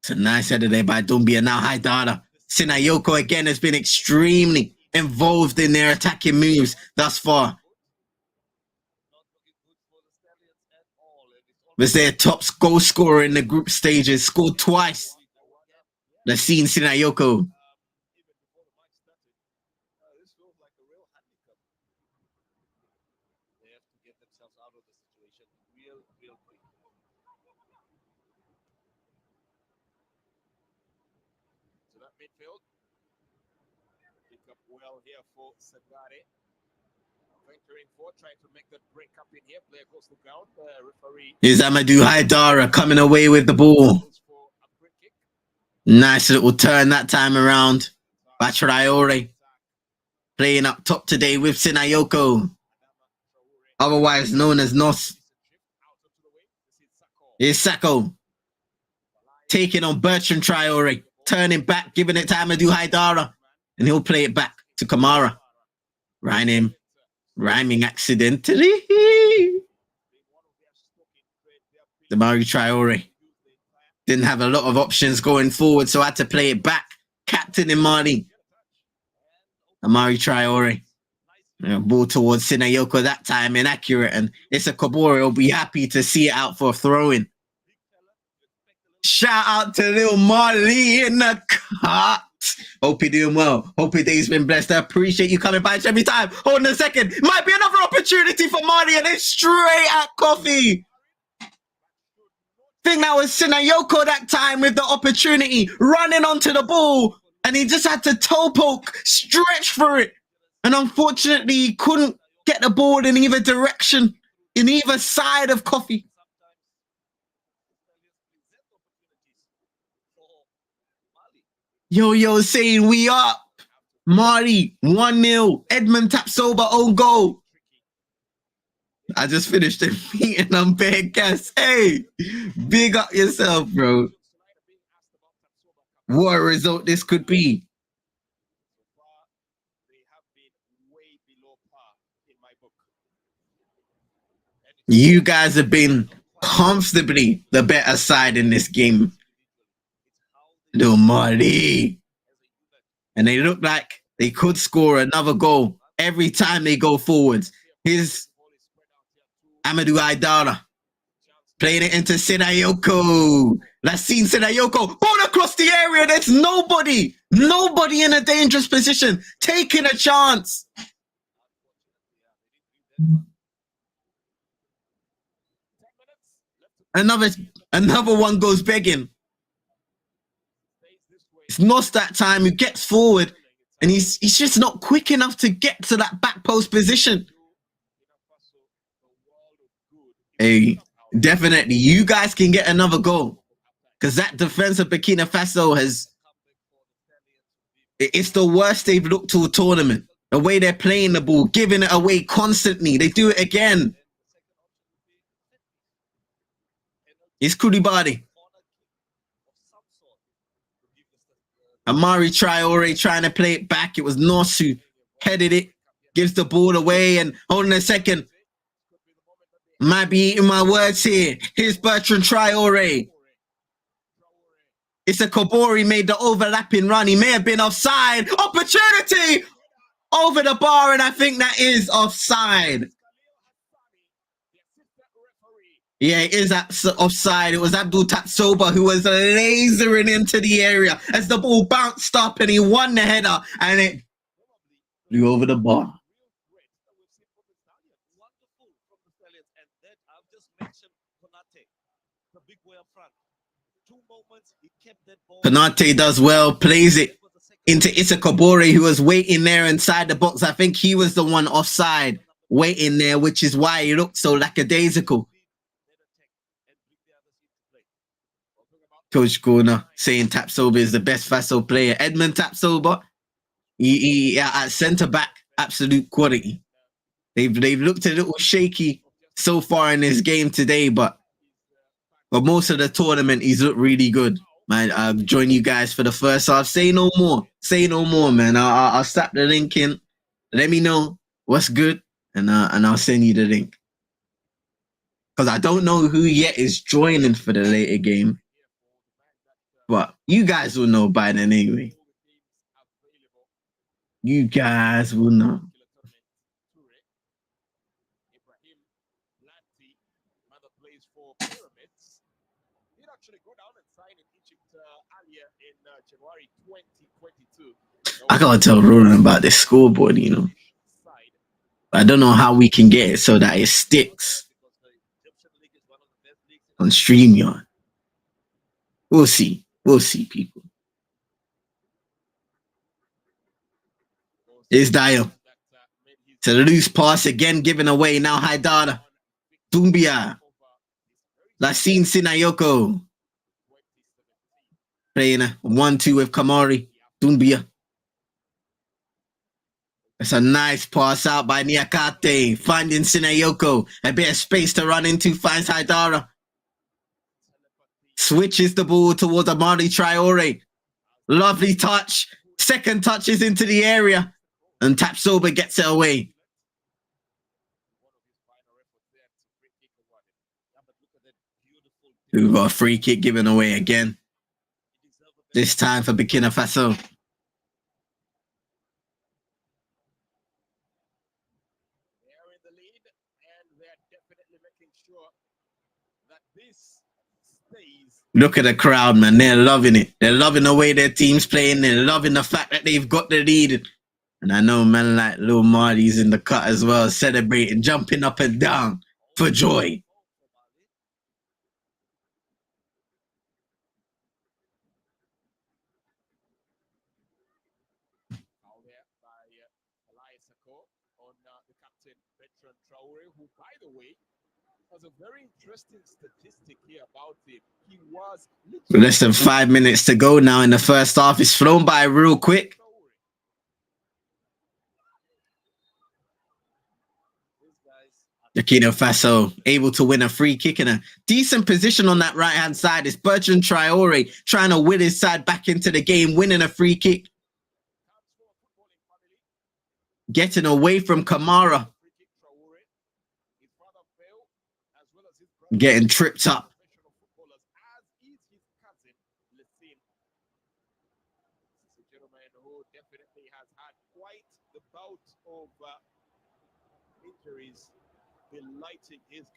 It's a nice header there by Doumbia. Now Haidara. Sinayoko again has been extremely involved in their attacking moves thus far. Was their top goal scorer in the group stages, scored twice. Let's see Sinayoko. They have to get themselves out of the situation real quick. So that midfield. Pick up well here for Sagare. Venturing forward, trying to make that break up in here. Player goes to ground. Referee. Here's Amadou Haidara coming away with the ball. For a quick kick. Nice little turn that time around by Traore. Playing up top today with Sinayoko, otherwise known as Nos. Here's Sako taking on Bertrand Traore. turning back, giving it to Amadou Haidara, and he'll play it back to Kamara. Rhyming accidentally. Amari Traore didn't have a lot of options going forward, so I had to play it back. Captain in Mali. Amari Traore. Ball towards Sinayoko that time, inaccurate, and Issa Kabore will be happy to see it out for a throw-in. Shout out to little Marley in the cut. Hope you're doing well. Hope your day's been blessed. I appreciate you coming by every time. Hold on a second. Might be another opportunity for Marley, and it's straight at Coffee. Think that was Sinayoko that time with the opportunity, running onto the ball, and he just had to toe poke, stretch for it. And unfortunately, he couldn't get the ball in either direction, in either side of Coffee. Yo, saying we up. Mali, 1-0. Edmund Tapsoba, own goal. I just finished the meeting. I'm bare gas. Hey, big up yourself, bro. What a result this could be. You guys have been comfortably the better side in this game. Little Marty. And they look like they could score another goal every time they go forwards. Here's Amadou Haidara playing it into Sinayoko. LAST-16 Sinayoko. Ball across the area. There's nobody in a dangerous position. Taking a chance. Another one goes begging. It's Nos that time who gets forward, and he's just not quick enough to get to that back post position. Hey, definitely, you guys can get another goal, because that defense of Burkina Faso it's the worst they've looked all tournament. The way they're playing the ball, giving it away constantly. They do it again. It's Koulibaly. Amari Traore trying to play it back. It was Nos who headed it, gives the ball away, and hold on a second. Might be eating my words here. Here's Bertrand Traore. It's a Kabori made the overlapping run. He may have been offside. Opportunity over the bar, and I think that is offside. Yeah, it is offside. It was Abdul Tatsoba who was lasering into the area as the ball bounced up and he won the header and it flew over the bar. Konate does well, plays it into Issa Kabore, who was waiting there inside the box. I think he was the one offside, waiting there, which is why he looked so lackadaisical. Coach Corner saying Tapsoba is the best Faso player. Edmund Tapsoba, he at centre back, absolute quality. They've looked a little shaky so far in this game today, but most of the tournament he's looked really good. Man, I'll join you guys for the first half. Say no more. Say no more, man. I'll slap the link in. Let me know what's good, and I'll send you the link. Because I don't know who yet is joining for the later game. But you guys will know by then anyway. You guys will know. I gotta tell Roland about this scoreboard, you know. I don't know how we can get it so that it sticks on StreamYard. We'll see. We'll see, people. Here's Dio. It's a loose pass again, given away. Now Haidara. Doumbia. LAST-16 Sinayoko. Playing a 1-2 with Kamari. Doumbia. It's a nice pass out by Niakate. Finding Sinayoko. A bit of space to run into. Finds Haidara. Switches the ball towards Amari Traore. Lovely touch. Second touch is into the area. And Tapsoba gets it away. We've got a free kick given away again. This time for Burkina Faso. They're in the lead, and they're definitely making sure that this stays. Look at the crowd, man. They're loving it. They're loving the way their team's playing. They're loving the fact that they've got the lead. And I know man like Lil Marty's in the cut as well, celebrating, jumping up and down for joy. Foul there by on the captain, Bertrand Traore, who, by the way, has a very interesting statistic here about him. He was Less than 5 minutes to go now in the first half. It's flown by real quick. Burkina Faso able to win a free kick in a decent position on that right-hand side. It's Bertrand Traore trying to win his side back into the game, winning a free kick. Getting away from Kamara. Getting tripped up. Definitely has had quite the bout of injuries.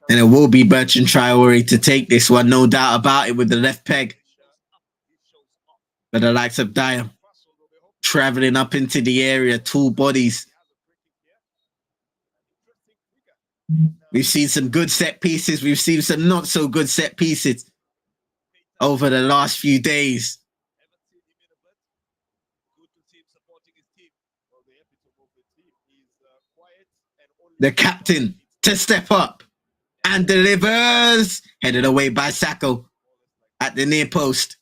And it will be Bertrand Traore to take this one, no doubt about it, with the left peg. But the likes of Dyer traveling up into the area, two bodies. We've seen some good set pieces. We've seen some not so good set pieces over the last few days. The captain to step up and delivers. Headed away by Sako at the near post.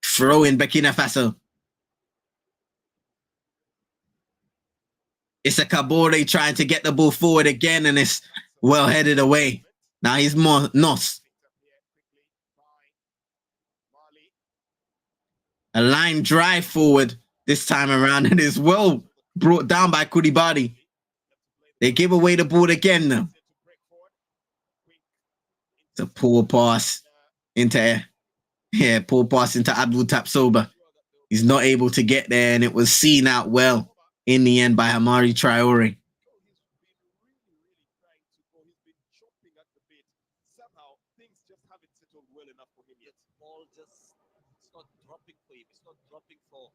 Throw in Burkina Faso. It's a Kabore trying to get the ball forward again, and it's well headed away. Now he's more Nos. A line drive forward this time around, and is well brought down by Koulibaly. They give away the ball again now. It's a poor pass into poor pass into Abdul Tapsoba. He's not able to get there, and it was seen out well in the end by Hamari Traore. Somehow things just haven't settled well enough for him yet. Ball just it's not dropping for him. It's not dropping for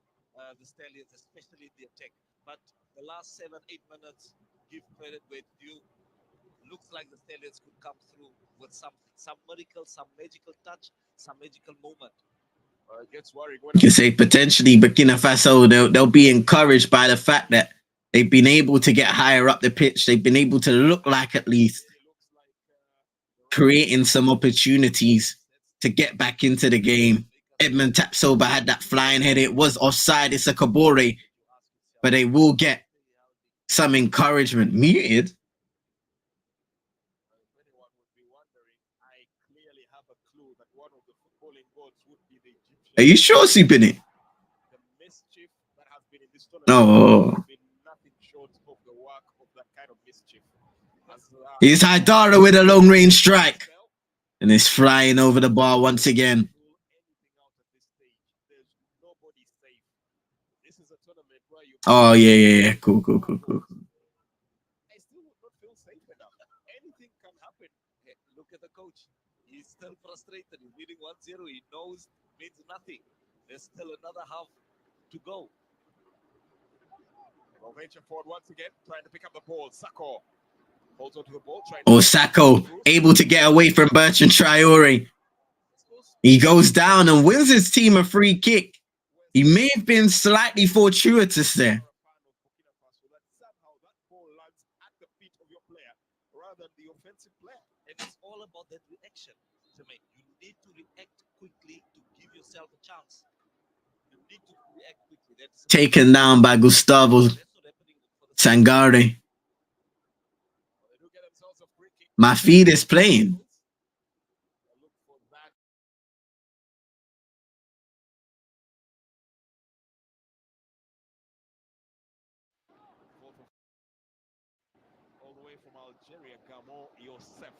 the Stallions, especially in the attack. But the last 7-8 minutes, give credit where it's due. Looks like the Stallions could come through with some miracle, some magical touch, some magical moment. You can say potentially Burkina Faso, they'll be encouraged by the fact that they've been able to get higher up the pitch. They've been able to look like at least creating some opportunities to get back into the game. Edmund Tapsoba had that flying head. It was offside. It's a Kabore, but they will get some encouragement. Muted. Are you sure, Supini? No. He's Haidara with a long range strike. And it's flying over the bar once again. Oh, yeah. Cool. I still would not feel safe enough. Anything can happen. Hey, look at the coach. He's still frustrated. He's leading 1-0. He knows it means nothing. There's still another half to go. Well, venture forward once again, trying to pick up the ball. Sako holds onto the ball. Sako able to get away from Bertrand Traore. He goes down and wins his team a free kick. He may have been slightly fortuitous there. And it's all about that reaction. You need to react quickly to give yourself a chance. You need to react quickly. That's taken down by Gustavo Sangare. My feed is playing. Algeria, Gamo Youssef,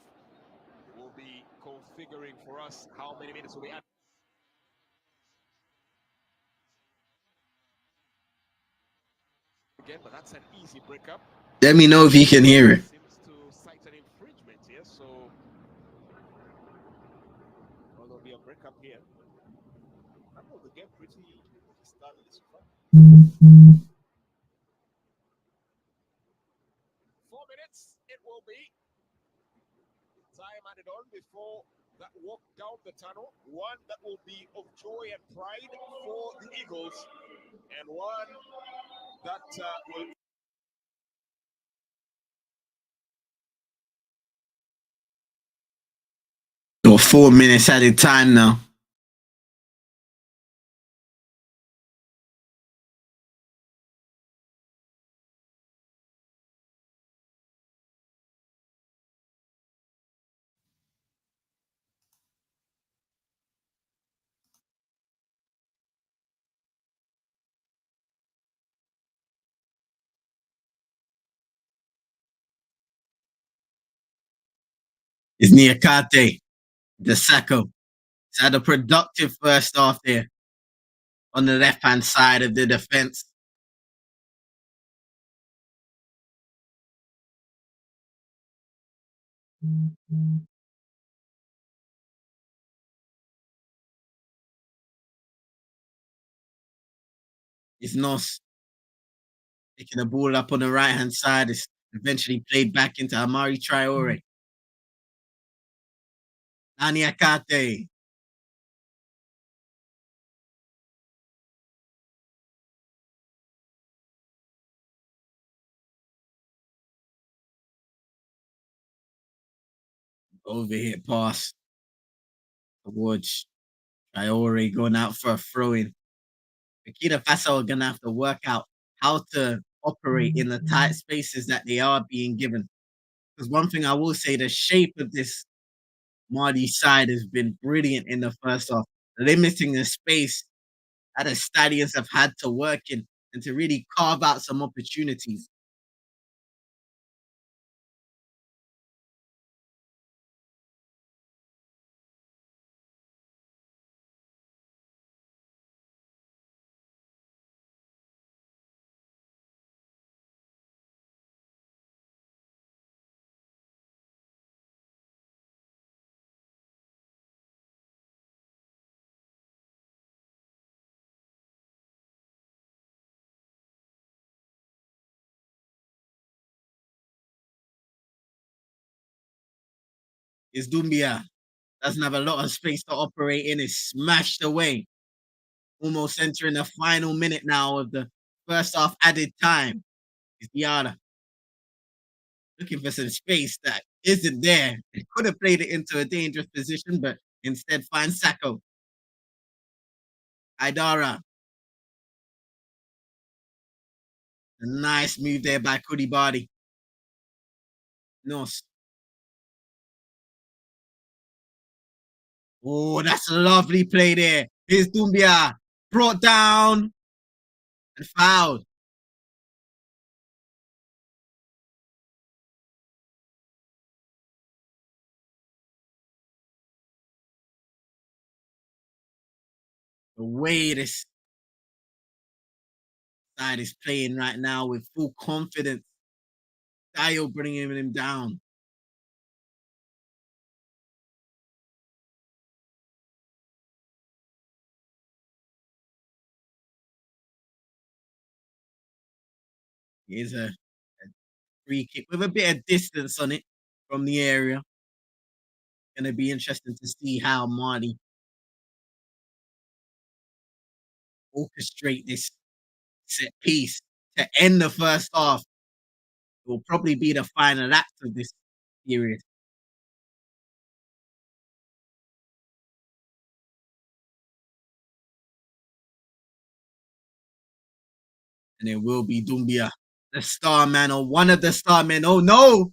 will be configuring for us how many minutes will be added again, but that's an easy breakup. Let me know if you can hear it. Seems to cite an infringement here, so well, there'll be a breakup here. Handled the game pretty sturdily so far. 4 minutes it will be. Time added on before that walk down the tunnel. One that will be of joy and pride for the Eagles, and one that will. Or 4 minutes at a time now. It's Niakate, the Sacco. It's had a productive first half there on the left hand side of the defense. It's Nos picking the ball up on the right hand side. It's eventually played back into Amari Traore. Niakate. Overhit pass towards Traore going out for a throw in. Burkina Faso are going to have to work out how to operate in the tight spaces that they are being given. Because one thing I will say, the shape of this Mardi side has been brilliant in the first half, limiting the space that the Stallions have had to work in and to really carve out some opportunities. It's Dumbia. Doesn't have a lot of space to operate in. It's smashed away. Almost entering the final minute now of the first half added time. It's Diarra looking for some space that isn't there. He could have played it into a dangerous position, but instead finds Sacco. Idara. A nice move there by Koulibaly. Nos. Oh, that's a lovely play there. Here's Dumbia. Brought down and fouled. The way this side is playing right now with full confidence. Dio bringing him down. Here's a free kick with a bit of distance on it from the area. Gonna be interesting to see how Marty orchestrate this set piece to end the first half. It will probably be the final act of this period. And it will be Dumbia, the star man, or one of the star men. Oh no!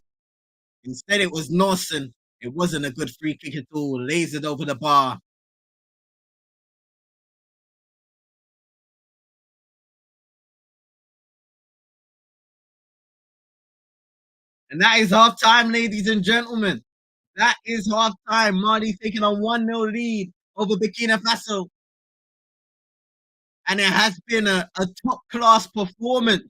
Instead, it was Norson. It wasn't a good free kick at all. Lasered over the bar. And that is half time, ladies and gentlemen. That is half time. Mali taking a 1-0 lead over Burkina Faso. And it has been a top class performance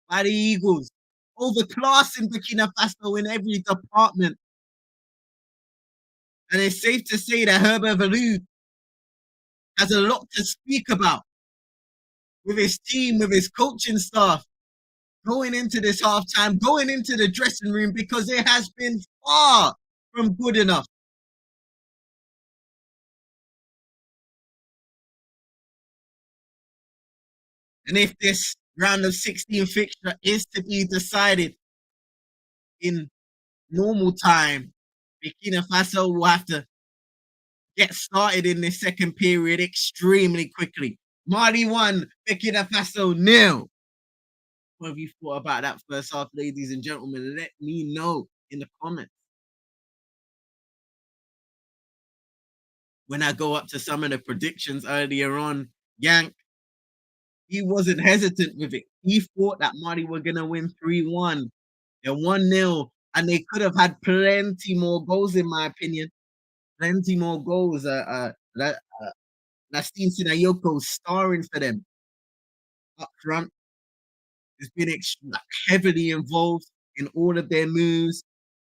by the Eagles. Overclass in Burkina Faso in every department. And it's safe to say that Herbert Valou has a lot to speak about with his team, with his coaching staff, going into this halftime, going into the dressing room, because it has been far from good enough. And if this round of 16 fixture is to be decided in normal time, Burkina Faso will have to get started in this second period extremely quickly. Mali 1, Burkina Faso 0. What have you thought about that first half, ladies and gentlemen? Let me know in the comments. When I go up to some of the predictions earlier on, Yank, he wasn't hesitant with it. He thought that Mali were going to win 3-1. They're 1-0, and they could have had plenty more goals, in my opinion. Plenty more goals. LAST-16 Ayoko starring for them up front. Has been heavily involved in all of their moves.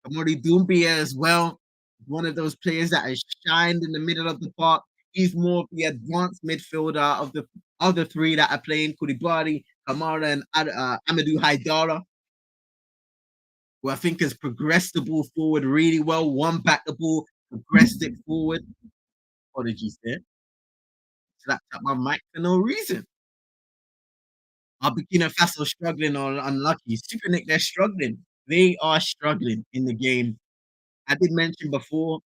Amori Doumbia as well, one of those players that has shined in the middle of the park. He's more of the advanced midfielder of the other three that are playing, Koulibaly, Kamara, and Amadou Haidara, who I think has progressed the ball forward really well, won back the ball, progressed it forward. Apologies there. Slapped up my mic for no reason. Are Burkina Faso struggling or unlucky? Super Nick, they're struggling. They are struggling in the game. I did mention before,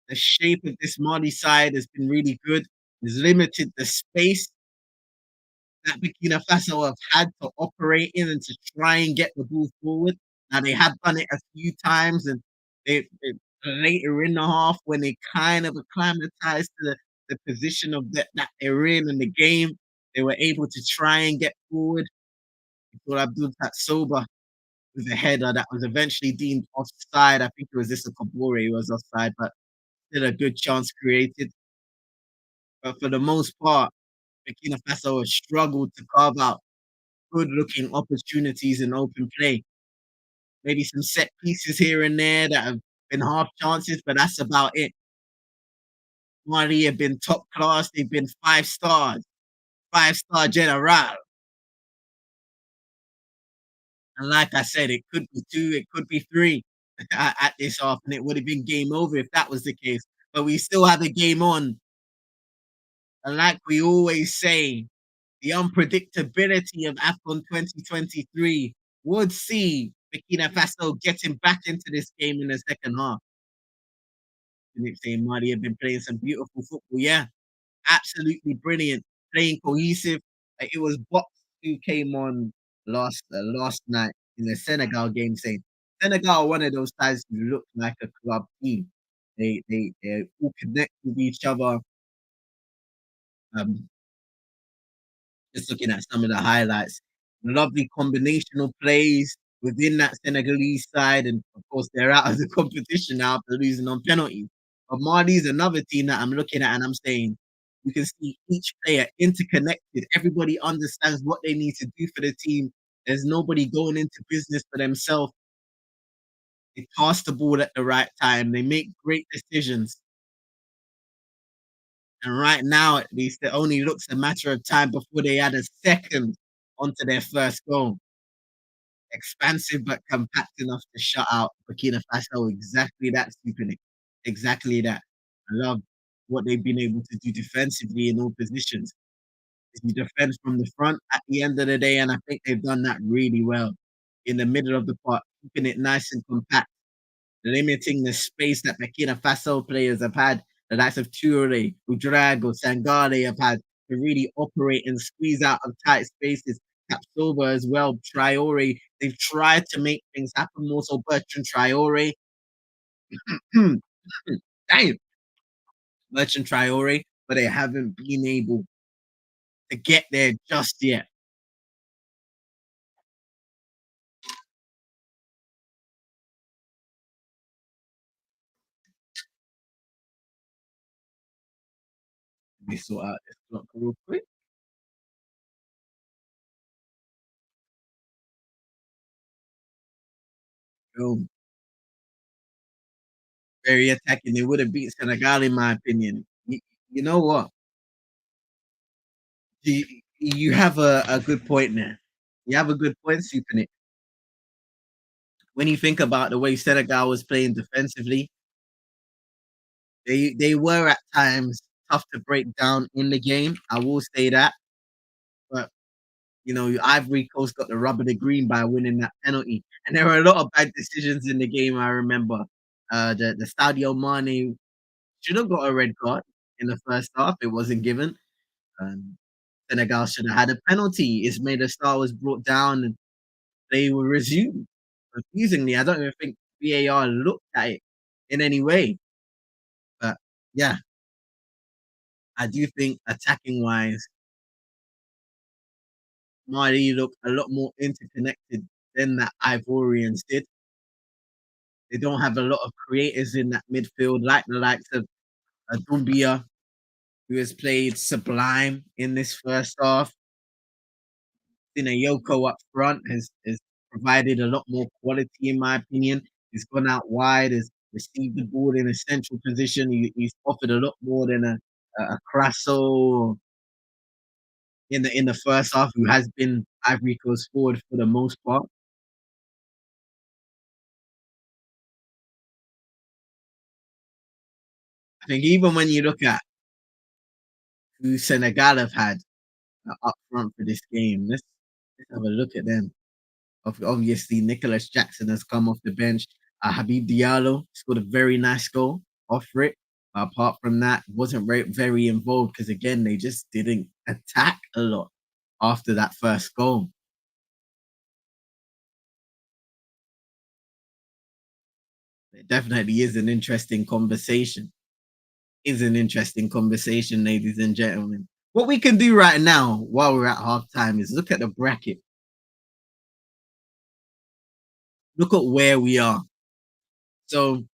the shape of this Mali side has been really good. It's limited the space that Burkina Faso have had to operate in and to try and get the ball forward. Now, they have done it a few times, and they later in the half, when they kind of acclimatized to the position of that they're in the game, they were able to try and get forward. Before Abdul Tatsoba with a header that was eventually deemed offside. I think it was this Kabore who was offside, but still a good chance created. But for the most part, Burkina Faso has struggled to carve out good-looking opportunities in open play. Maybe some set pieces here and there that have been half chances, but that's about it. Mali have been top class. They've been 5 stars, 5-star general. And like I said, it could be 2, it could be 3 at this half, and it would have been game over if that was the case. But we still have a game on. And like we always say, the unpredictability of Afcon 2023 would see Burkina Faso getting back into this game in the second half. Nick saying Mali have been playing some beautiful football. Yeah, absolutely brilliant. Playing cohesive. It was Box who came on last night in the Senegal game saying Senegal are one of those sides who look like a club team. They all connect with each other. Um, just looking at some of the highlights, lovely combinational plays within that Senegalese side, and of course they're out of the competition now after losing on penalties. But Mali's another team that I'm looking at, and I'm saying you can see each player interconnected. Everybody understands what they need to do for the team. There's nobody going into business for themselves. They pass the ball at the right time. They make great decisions. And right now, at least, it only looks a matter of time before they add a second onto their first goal. Expansive but compact enough to shut out Burkina Faso. Exactly that, Stupid. Exactly that. I love what they've been able to do defensively in all positions. You defend from the front at the end of the day, and I think they've done that really well. In the middle of the park, keeping it nice and compact, limiting the space that Burkina Faso players have had. The likes of Toure, Udrago, Sangare have had to really operate and squeeze out of tight spaces. Capsoba as well, Traore. They've tried to make things happen more so. Bertrand Traore. Damn. Bertrand Traore, but they haven't been able to get there just yet. We sort out this clock real quick. Boom. Very attacking. They would have beat Senegal, in my opinion. You know what? You have a good point there. You have a good point, Super. When you think about the way Senegal was playing defensively, they were at times tough to break down in the game. I will say that, but Ivory Coast got the rub of the green by winning that penalty, and there were a lot of bad decisions in the game. I remember the Sadio Mane should have got a red card in the first half. It wasn't given. Um, Senegal should have had a penalty. Ismail Star was brought down and they were resumed. Confusingly, I don't even think VAR looked at it in any way. But yeah, I do think attacking wise, Mali looked a lot more interconnected than that Ivorians did. They don't have a lot of creators in that midfield, like the likes of Dumbia, who has played sublime in this first half. Yoko up front has provided a lot more quality, in my opinion. He's gone out wide, has received the ball in a central position. He's offered a lot more than a Crasso in the first half, who has been Ivory Coast forward for the most part. I think even when you look at who Senegal have had up front for this game, let's have a look at them. Obviously, Nicholas Jackson has come off the bench. Habib Diallo scored a very nice goal off it. Apart from that, wasn't very involved because again they just didn't attack a lot after that first goal. It definitely is an interesting conversation. Is an interesting conversation, ladies and gentlemen. What we can do right now while we're at halftime is look at the bracket. Look at where we are. So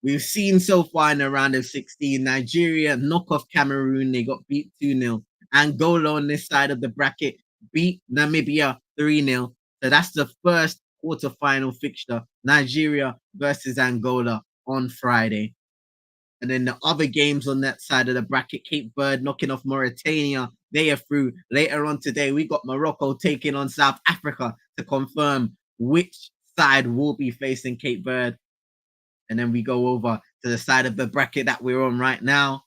we've seen so far in the round of 16, Nigeria knock off Cameroon. They got beat 2-0. Angola on this side of the bracket beat Namibia 3-0. So that's the first quarterfinal fixture. Nigeria versus Angola on Friday. And then the other games on that side of the bracket, Cape Verde knocking off Mauritania. They are through. Later on today, we got Morocco taking on South Africa to confirm which side will be facing Cape Verde. And then we go over to the side of the bracket that we're on right now.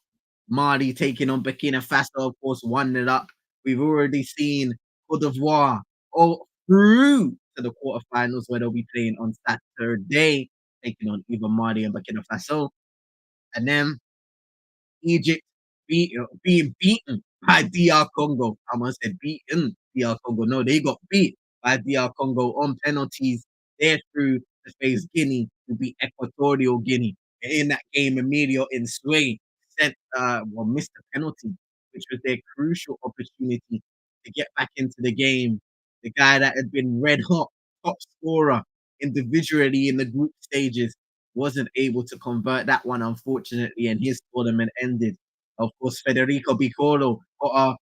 Mali taking on Burkina Faso, of course, 1-0 up. We've already seen Cote d'Ivoire all through to the quarterfinals where they'll be playing on Saturday, taking on either Mali and Burkina Faso. And then Egypt being beaten by DR Congo. I almost said beaten DR Congo. No, they got beat by DR Congo on penalties. They're through to face Guinea, to beat Equatorial Guinea. And in that game, Emilio Insue missed a penalty, which was their crucial opportunity to get back into the game. The guy that had been red hot, top scorer individually in the group stages, wasn't able to convert that one, unfortunately, and his tournament ended. Of course, Federico Piccolo got a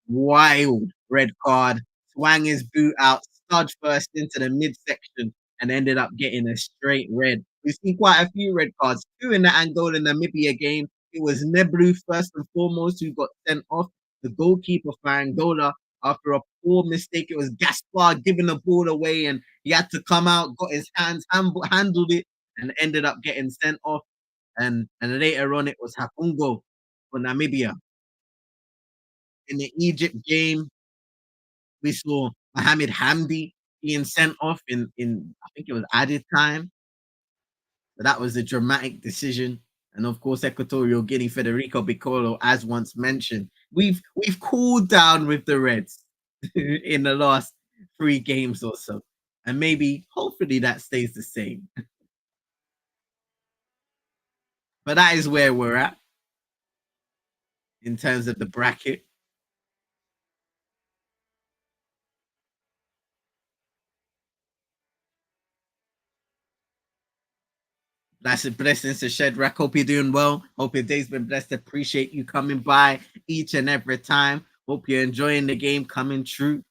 wild red card, swang his boot out, studged first into the midsection, and ended up getting a straight red. We've seen quite a few red cards, two in the Angola Namibia game. It was Neblu first and foremost who got sent off. The goalkeeper for Angola, after a poor mistake, it was Gaspar giving the ball away, and he had to come out, got his hands, handled it, and ended up getting sent off. And later on, it was Hafungo for Namibia. In the Egypt game, we saw Mohamed Hamdi being sent off in I think it was added time. So that was a dramatic decision. And of course, Equatorial Guinea, Federico Piccolo, as once mentioned, we've cooled down with the Reds in the last 3 games or so. And maybe, hopefully, that stays the same. But that is where we're at in terms of the bracket. Blessings to Shedrack. Hope you're doing well. Hope your day's been blessed. Appreciate you coming by each and every time. Hope you're enjoying the game coming true.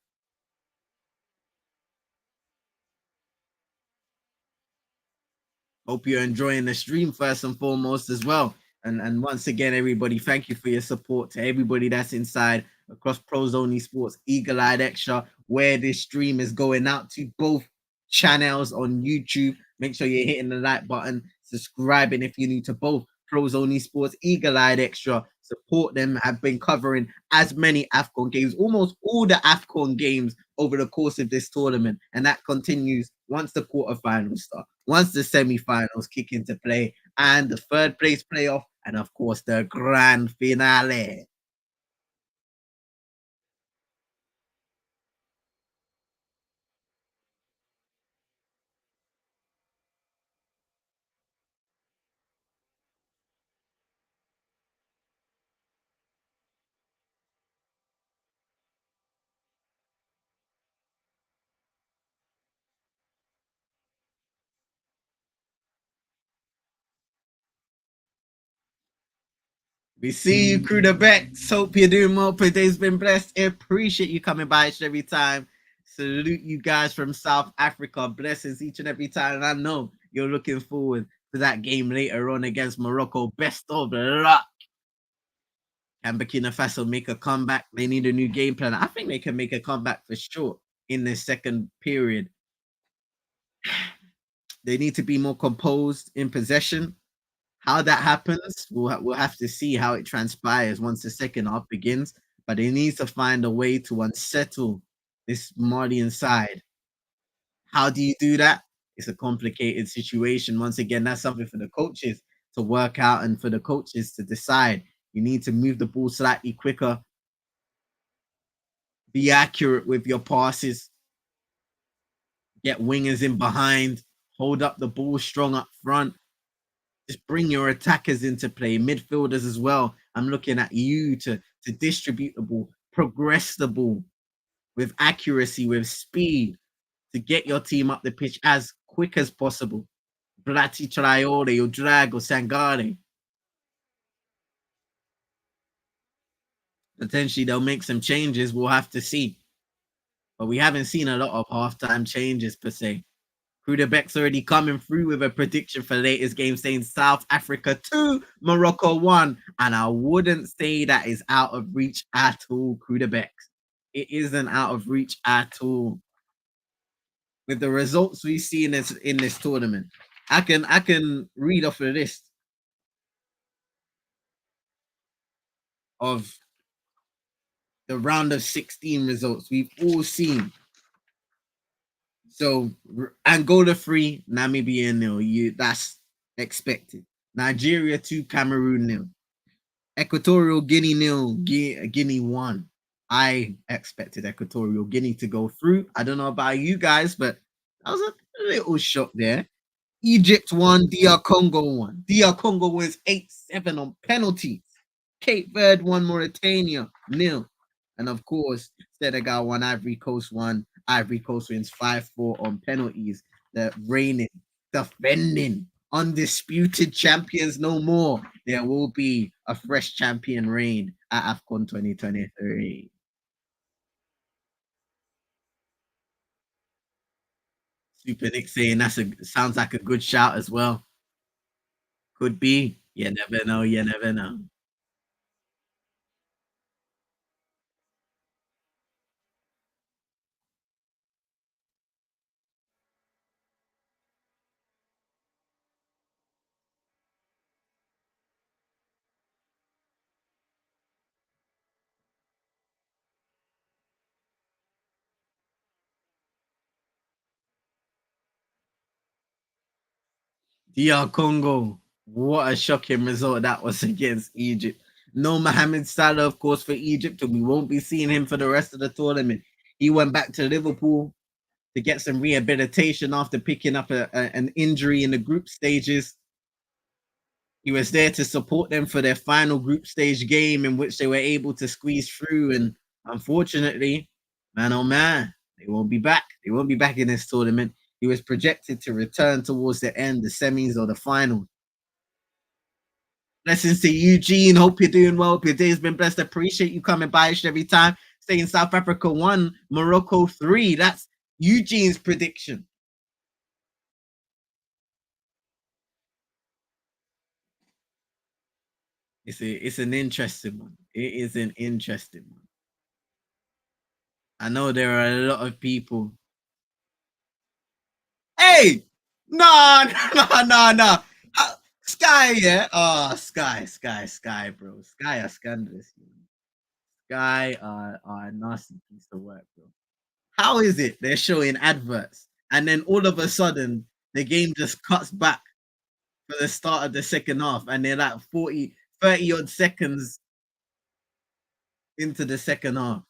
Hope you're enjoying the stream first and foremost as well. And once again, everybody, thank you for your support to everybody that's inside across Pros Only Sports, Eagle Eyed Extra, where this stream is going out to both channels on YouTube. Make sure you're hitting the like button, subscribing if you're new to both Pros Only Sports, Eagle Eyed Extra. Support them. Have been covering as many Afcon games, almost all the Afcon games over the course of this tournament, and that continues once the quarterfinals start, once the semi-finals kick into play, and the third place playoff, and of course the grand finale. We see you, crew the Becks. Hope you're doing well. Today's been blessed. Appreciate you coming by each and every time. Salute you guys from South Africa. Blessings each and every time. And I know you're looking forward to that game later on against Morocco. Best of luck. Can Burkina Faso make a comeback? They need a new game plan. I think they can make a comeback for sure in the second period. They need to be more composed in possession. How that happens, we'll have to see how it transpires once the second half begins. But they need to find a way to unsettle this Malian side. How do you do that? It's a complicated situation. Once again, that's something for the coaches to work out and for the coaches to decide. You need to move the ball slightly quicker, be accurate with your passes, get wingers in behind, hold up the ball strong up front. Just bring your attackers into play, midfielders as well. I'm looking at you to distribute the ball, progress the ball with accuracy, with speed, to get your team up the pitch as quick as possible. Blatti Traore or Drag or Sangare. Potentially they'll make some changes. We'll have to see. But we haven't seen a lot of halftime changes per se. Beck's already coming through with a prediction for latest game saying South Africa 2, Morocco 1. And I wouldn't say that is out of reach at all, Beck. It isn't out of reach at all. With the results we see in this tournament, I can read off a list of the round of 16 results we've all seen. So Angola 3, Namibia 0. That's expected. Nigeria 2, Cameroon 0. Equatorial Guinea 0, Guinea 1. I expected Equatorial Guinea to go through. I don't know about you guys, but that was a little shock there. Egypt 1, DR Congo 1. DR Congo wins 8-7 on penalties. Cape Verde 1, Mauritania 0. And of course, Senegal 1, Ivory Coast 1. Ivory Coast wins 5-4 on penalties. The reigning, defending, undisputed champions no more. There will be a fresh champion reign at Afcon 2023. Super Nick saying sounds like a good shout as well. Could be. You never know. You never know. DR Congo. What a shocking result that was against Egypt. No Mohamed Salah, of course, for Egypt, and we won't be seeing him for the rest of the tournament. He went back to Liverpool to get some rehabilitation after picking up an injury in the group stages. He was there to support them for their final group stage game in which they were able to squeeze through. And unfortunately, man, oh man, they won't be back. They won't be back in this tournament. he was projected to return towards the end, the semis or the final. Blessings to Eugene. Hope you're doing well. Hope your day's been blessed. Appreciate you coming by every time. Saying South Africa 1, Morocco 3. That's Eugene's prediction. It's an interesting one. It is an interesting one. I know there are a lot of people. Hey, no, no. Sky, yeah. Oh, Sky, bro. Sky are scandalous. Sky are a nasty piece of work, bro. How is it they're showing adverts and then all of a sudden the game just cuts back for the start of the second half and they're like 30 odd seconds into the second half?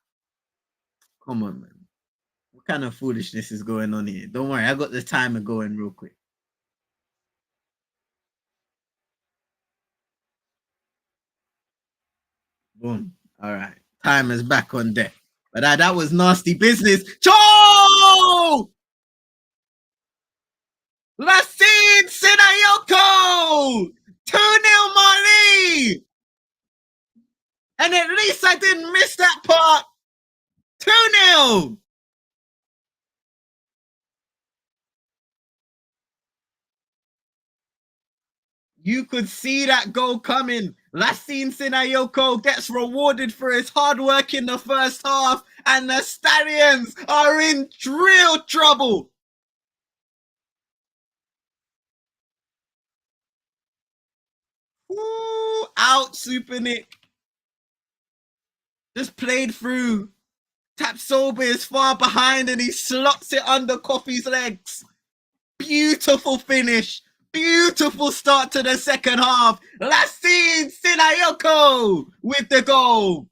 Come on, man. What kind of foolishness is going on here? Don't worry, I got the timer going real quick. Boom. All right. Timer's back on deck. But that was nasty business. Cho! Lassine Sinayoko! 2-0 Mali! And at least I didn't miss that part. 2-0. You could see that goal coming. Lassine Sinayoko gets rewarded for his hard work in the first half, and the Stallions are in real trouble. Ooh, out, Super Nick. Just played through. Tapsoba is far behind and he slots it under Coffee's legs. Beautiful finish. Beautiful start to the second half. Lassine Sinayoko with the goal.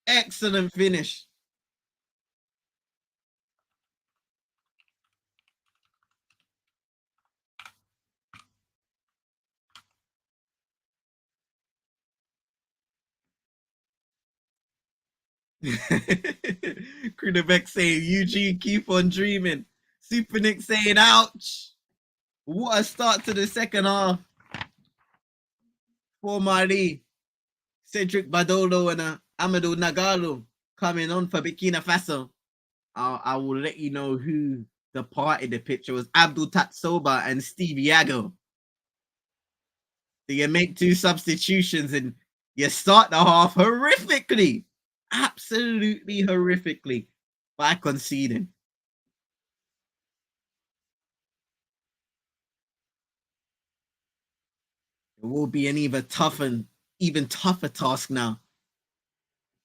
Excellent finish. Krunabek saying, Eugene, keep on dreaming. Super Nick saying, ouch. What a start to the second half for Mali. Cedric Badolo and Amadou Nagalo coming on for Burkina Faso. I will let you know who departed the pitch. It was Abdul Tatsoba and Steve Yago. So you make two substitutions and you start the half horrifically. Absolutely horrifically by conceding. It will be an even tougher task now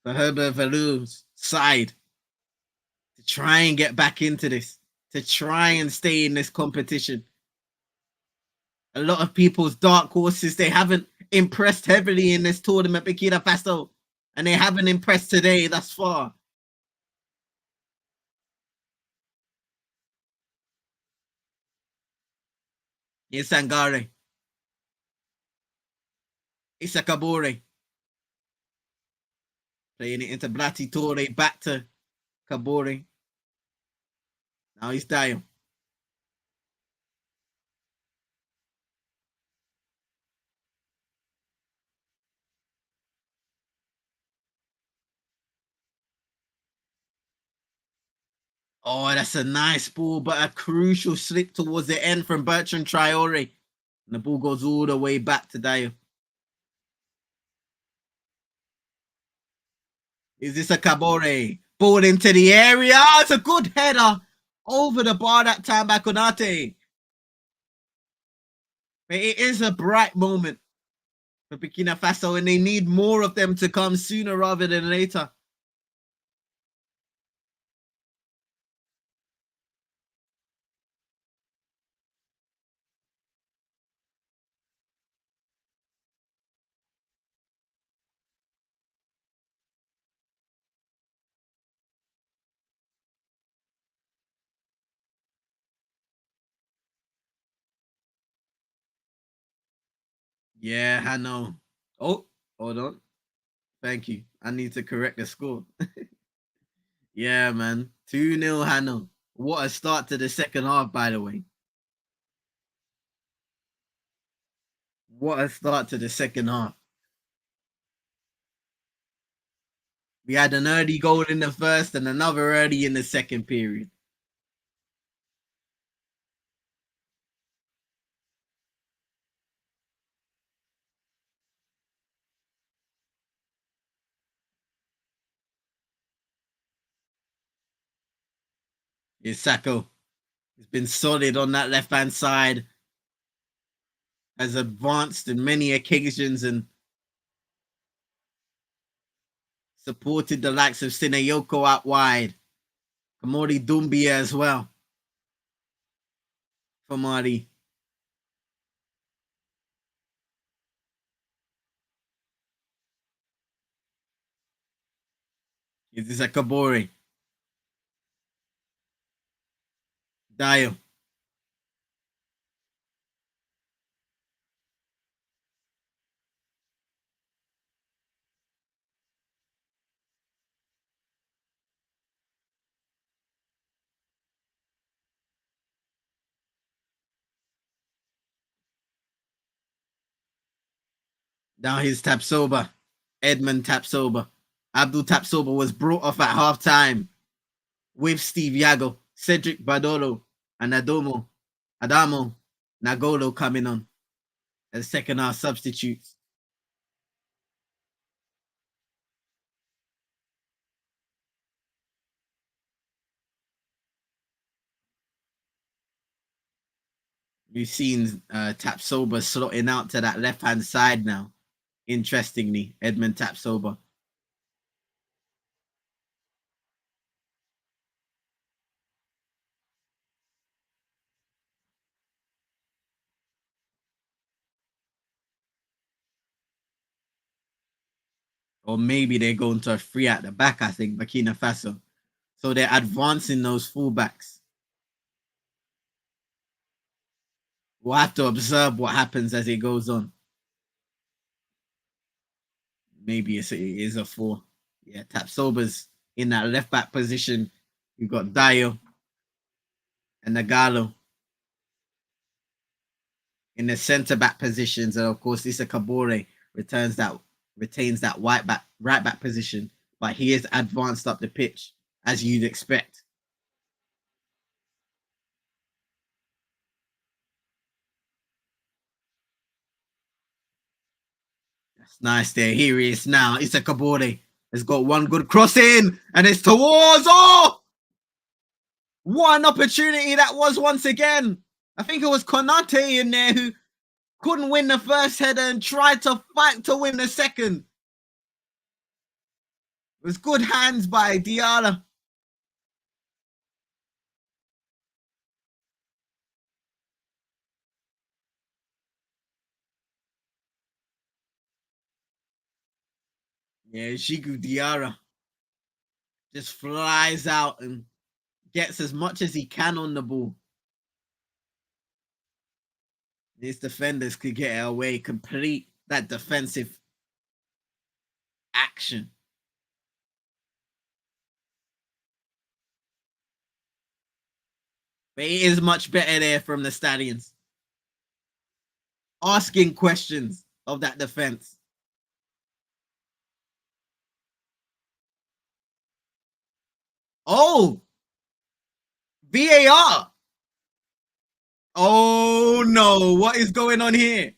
for Herbert Valu's side to try and get back into this, to try and stay in this competition. A lot of people's dark horses, they haven't impressed heavily in this tournament, Burkina Faso, and they haven't impressed today thus far. It's Sangare. It's Kabore. Playing it into Blati Torre, back to Kabore. Now he's dying. Oh, that's a nice ball, but a crucial slip towards the end from Bertrand Traore. And the ball goes all the way back to Dio. Is this a Kabore? Ball into the area. Oh, it's a good header over the bar that time by Konate. But it is a bright moment for Burkina Faso, and they need more of them to come sooner rather than later. Yeah, I know. Oh, Hold on. Thank you. I need to correct the score. Yeah, man. 2-0 Hano. What a start to the second half, by the way. What a start to the second half. We had an early goal in the first and another early in the second period. Here's Sacco. He's been solid on that left-hand side. Has advanced in many occasions and supported the likes of Sinayoko out wide. Kamori Dumbia as well. For Mali. This is a Kabori. Dio. Now here's Tapsoba. Edmund Tapsoba. Abdul Tapsoba was brought off at halftime with Steve Yago, Cedric Badolo, and Adamo Nagolo coming on as second half substitutes. We've seen Tapsoba slotting out to that left-hand side now. Interestingly, Edmund Tapsoba. Or maybe they're going to a free at the back, I think, Burkina Faso. So they're advancing those fullbacks. We'll have to observe what happens as it goes on. Maybe it is a 4. Yeah, Tapsoba's in that left back position. You've got Dio and Nagalo in the centre back positions, and of course, Issa Kabore retains that right back position, but he is advanced up the pitch as you'd expect. That's nice there. Here he is now. Issa Kabore has got one good cross in, and it's towards. Oh, what an opportunity that was once again. I think it was Konate in there who couldn't win the first header and tried to fight to win the second. It was good hands by Diarra. Yeah, Shigu Diarra just flies out and gets as much as he can on the ball. These defenders could get it away, complete that defensive action. But it is much better there from the Stallions. Asking questions of that defense. Oh, VAR. Oh no, what is going on here?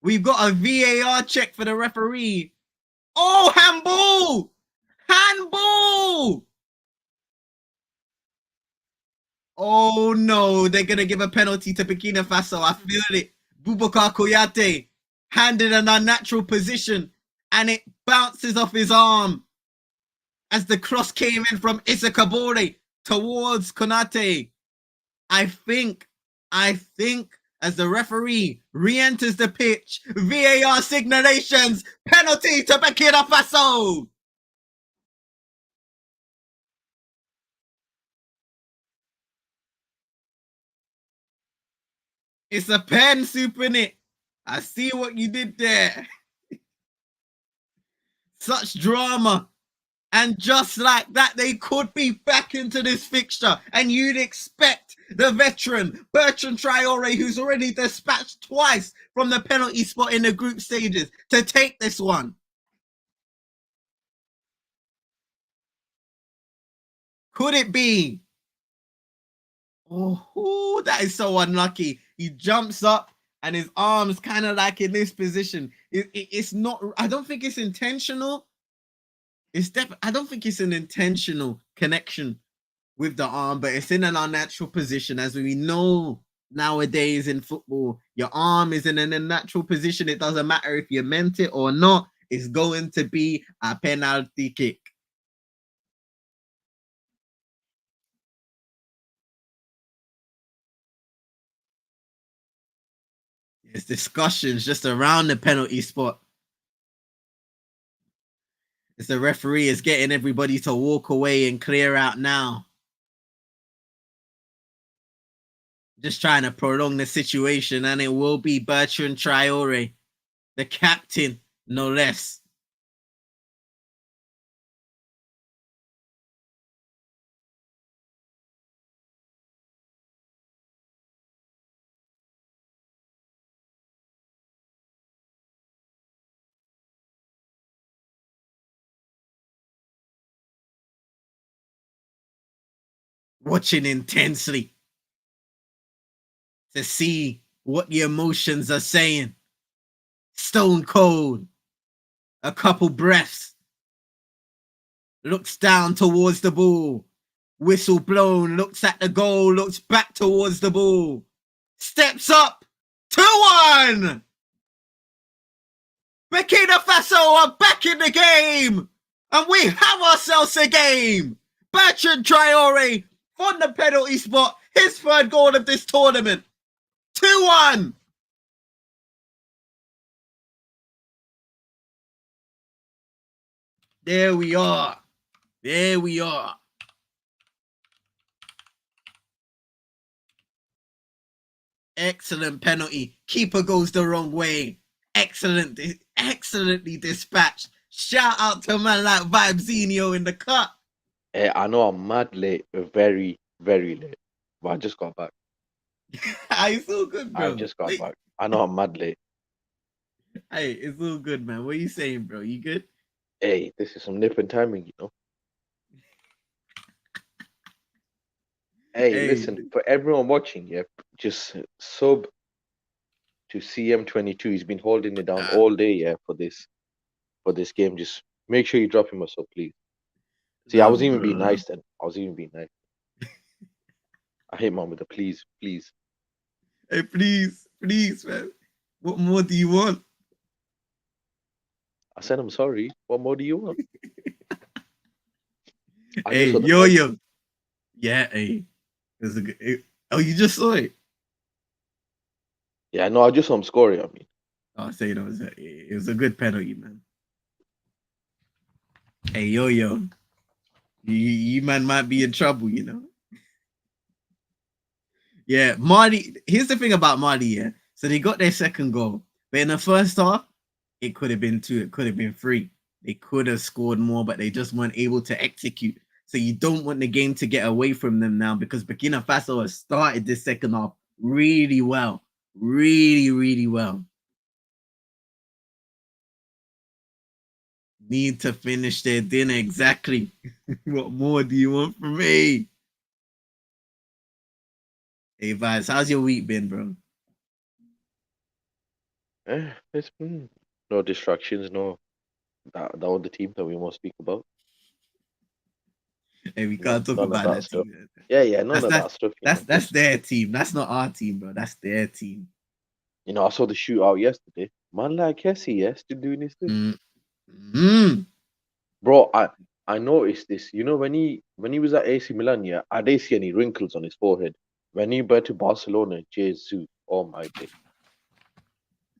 We've got a VAR check for the referee. Oh, handball! Handball! Oh no, they're gonna give a penalty to Burkina Faso. I feel it. Boubacar Kouyate handed an unnatural position and it bounces off his arm as the cross came in from Issa Kabore towards Konate. I think as the referee re-enters the pitch, VAR signalations, penalty to Burkina Faso. It's a pen, Supernit. I see what you did there. Such drama. And just like that, they could be back into this fixture. And you'd expect the veteran, Bertrand Traore, who's already dispatched twice from the penalty spot in the group stages, to take this one. Could it be? Oh, that is so unlucky. He jumps up and his arms kind of in this position. It's not, I don't think it's intentional. I don't think it's an intentional connection with the arm, but it's in an unnatural position. As we know nowadays in football, your arm is in an unnatural position. It doesn't matter if you meant it or not. It's going to be a penalty kick. There's discussions just around the penalty spot. As the referee is getting everybody to walk away and clear out now. Just trying to prolong the situation, and it will be Bertrand Traore, the captain, no less. Watching intensely to see what the emotions are saying. Stone cold. A couple breaths. Looks down towards the ball. Whistle blown. Looks at the goal. Looks back towards the ball. Steps up. 2-1. Burkina Faso are back in the game. And we have ourselves a game. Bertrand Traore on the penalty spot. His third goal of this tournament. 2-1. There we are. There we are. Excellent penalty. Keeper goes the wrong way. Excellently dispatched. Shout out to a man like Vibezinho in the cut. I know I'm mad late, very, very late, but I just got back. It's all good, bro. I just got back. I know I'm mad late. Hey, it's all good, man. What are you saying, bro? You good? Hey, this is some nip and timing, you know. Hey, listen, for everyone watching, yeah, just sub to CM22. He's been holding it down all day, yeah, for this game. Just make sure you drop him a sub, please. See, I was even being nice then. I was even being nice. I hate man with the please, please. Hey, please, man. What more do you want? I said I'm sorry. What more do you want? Hey, yo. Yeah, hey. It was a good. Oh, you just saw it? Yeah, no, I just saw him scoring. I mean, I say it was a good penalty, man. Hey, yo, you man might be in trouble, you know. Yeah, Marty. Here's the thing about Marty. Yeah, so they got their second goal, but in the first half, it could have been 2. It could have been 3. They could have scored more, but they just weren't able to execute. So you don't want the game to get away from them now, because Burkina Faso has started this second half really well. Really, really well. Need to finish their dinner, exactly. What more do you want from me? Hey, Vibes, how's your week been, bro? It's been no distractions, no that other team that we won't speak about. Hey, we can't talk about that stuff. team. Yeah, none of that stuff. That's their team. That's not our team, bro. That's their team. You know, I saw the shootout yesterday. Man like Kessie, yeah, still doing his thing. Bro, I noticed this. You know, when he was at AC Milan, yeah, I didn't see any wrinkles on his forehead. When he went to Barcelona, Jesus, oh my day.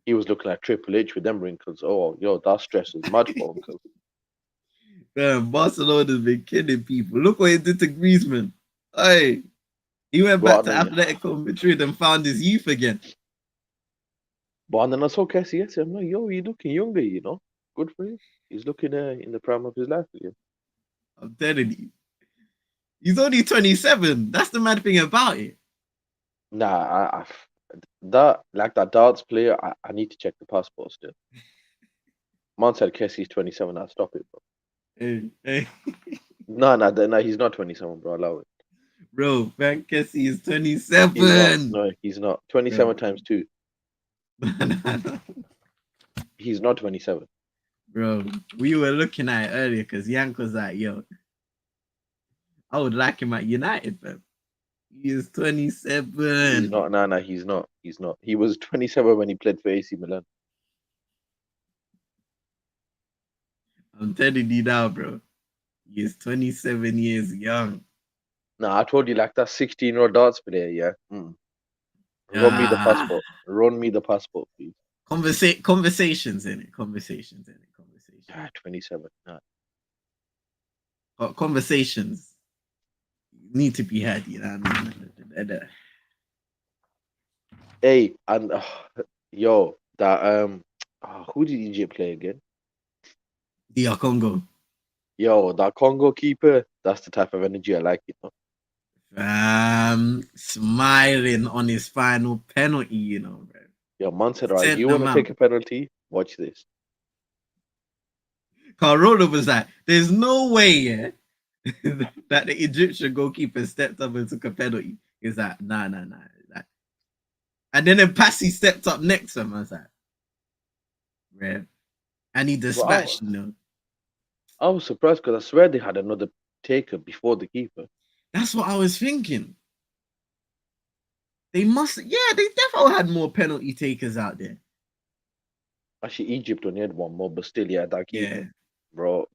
He was looking like Triple H with them wrinkles. Oh, yo, that stress is mad for Uncle. Man, Barcelona's been killing people. Look what he did to Griezmann. Hey, he went back to Atletico Madrid and found his youth again. But then I saw Kessie yesterday. I'm like, yo, you looking younger, you know? Good for him. He's looking in the prime of his life again. I'm telling you. He's only 27. That's the mad thing about it. Nah, that darts player, I need to check the passport still. Man said Kessie's 27. I'll stop it, bro. Hey. No, he's not 27, bro. Allow it. Bro, Frank Kessie is He's not. 27. No, he's not. 27 Bro. times 2. He's not 27. Bro, we were looking at it earlier because Yank was like, yo, I would like him at United, bro. He is 27. He's not. Nah, he's not. He's not. He was 27 when he played for AC Milan. I'm telling you now, bro. He is 27 years young. Nah, I told you like that 16-year-old darts player, yeah. Run me the passport. Run me the passport, please. Conversations in it. Conversations. 27. Nah. Conversations need to be had, you know what I mean? Hey, and yo, that who did Egypt play again? DR Congo. Yo, that Congo keeper, that's the type of energy I like, you know. Smiling on his final penalty, you know, bro. Yo, man said, right, Sent you want them to out. take a penalty? Watch this. Carola was like, there's no way, yeah, that the Egyptian goalkeeper stepped up and took a penalty. He's like, nah. Like, and then Passy stepped up next to him. I was like, man, and he dispatched, you know. I was surprised because I swear they had another taker before the keeper. That's what I was thinking. They definitely had more penalty takers out there. Actually, Egypt only had one more, but still, yeah, that keeper, bro.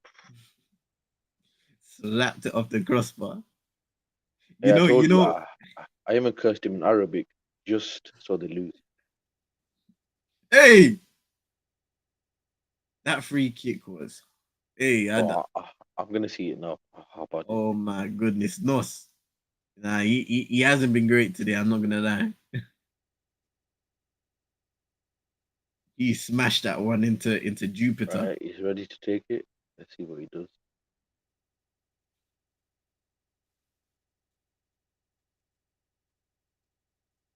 Slapped it off the crossbar. I told you, I even cursed him in Arabic just so they lose. Hey, that free kick was. Hey, I'm gonna see it now. How about oh my goodness, Nos. Nah, he hasn't been great today. I'm not gonna lie. He smashed that one into Jupiter. Right, he's ready to take it. Let's see what he does.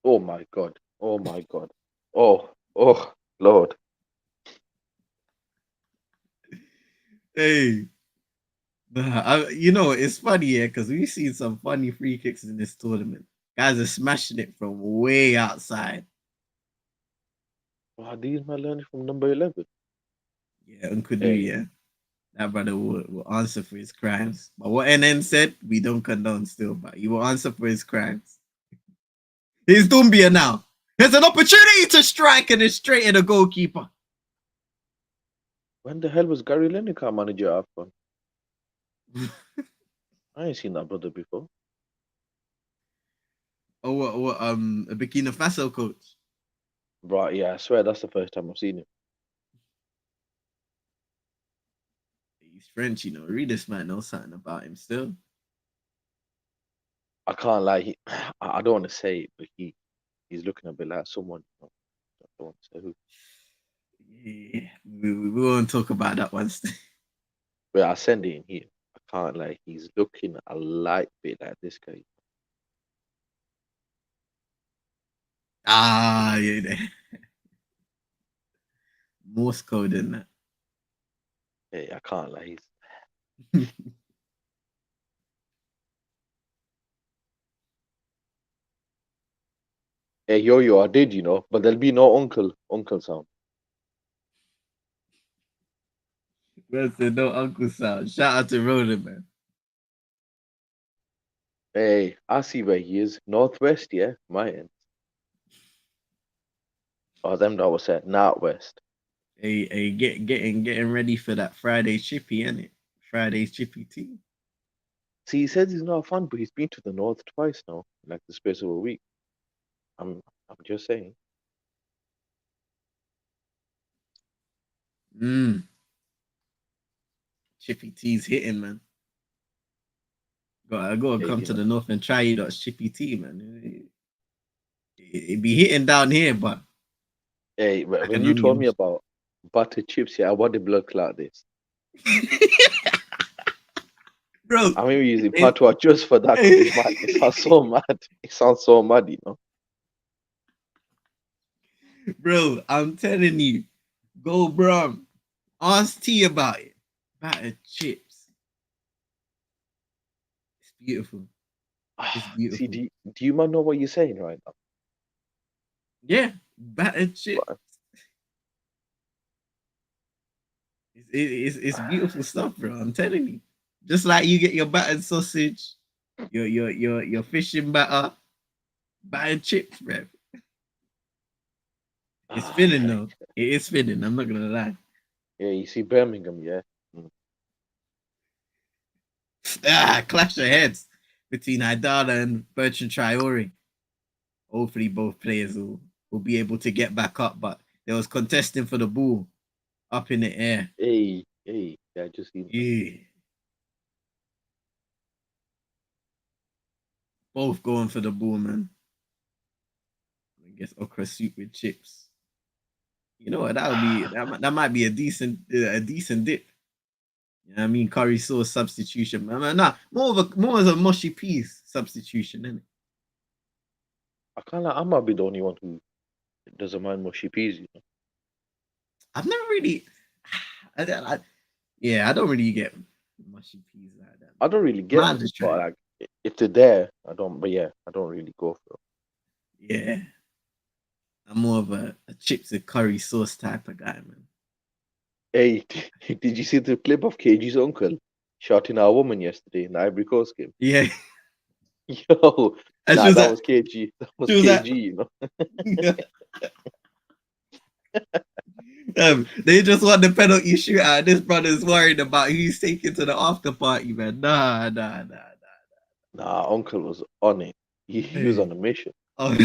Oh my god. Oh my god. Oh Lord. Hey, you know it's funny, yeah, because we've seen some funny free kicks in this tournament. Guys are smashing it from way outside. Wow, these man learning from number 11. Yeah, Nkudu, yeah. That brother will answer for his crimes. But what NN said, we don't condone still, but he will answer for his crimes. He's Dumbia now. There's an opportunity to strike and it's straight in the goalkeeper. When the hell was Gary Lineker manager Afcon? I ain't seen that brother before. Oh, what a Burkina Faso coach. Right, yeah, I swear that's the first time I've seen him. He's French, you know. Read this man knows something about him still. I can't lie, I don't want to say it, but he's looking a bit like someone. I don't want to say who. Yeah, we won't talk about that one. But I'll send it in here. I can't lie, he's looking a light bit like this guy. Yeah. Morse code in that. Hey, I can't lie. Hey, yo, I did, you know, but there'll be no uncle sound. Well said, no Uncle Sal. Shout out to Ronan, man. Hey, I see where he is. Northwest, yeah, my end. Oh, them that was said Northwest. Hey, getting ready for that Friday chippy, innit? Friday's chippy tea. See, he says he's not a fan, but he's been to the north twice now, like the space of a week. I'm just saying. Chippy tea's hitting, man. I gotta come to the north and try that chippy tea, man. It be hitting down here, but hey, when you told me about butter chips. Yeah, what the blood clot this? Bro, I mean, we're using it, patois just for that because it's mad. It sounds so mad. It sounds so mad, you know. bro, I'm telling you, go, bro. Ask T about it. Battered chips. It's beautiful. It's See, beautiful. do you man know what you're saying right now? Yeah, battered chips. But It's beautiful stuff, bro. I'm telling you. Just like you get your battered sausage, your fishing batter, battered chips, bro. It's filling though. It is filling. I'm not gonna lie. yeah, you see Birmingham, yeah. Mm. Clash of heads between Haidara and Bertrand Traore. Hopefully, both players will be able to get back up, but there was contesting for the ball up in the air. Hey, yeah, just seen that. Yeah. Both going for the ball, man. I guess okra soup with chips. You know what? That might be a decent dip. You know what I mean? Curry sauce substitution. Nah, more of a mushy peas substitution, isn't it? I might be the only one who doesn't mind mushy peas, you know. I've never really yeah, I don't really get mushy peas like that. I don't really get Might them, just but try. like if they're there, I don't. But yeah, I don't really go for it. Yeah. I'm more of a chips and curry sauce type of guy, man. Hey, did you see the clip of KG's uncle shouting at a woman yesterday in the Ivory Coast game? Yeah. Yo, And nah, that was KG. That was she was KG, you know. they just want the penalty shootout. This brother's worried about who he's taking to the after party, man. Nah. Nah, uncle was on it. He was on a mission. Oh,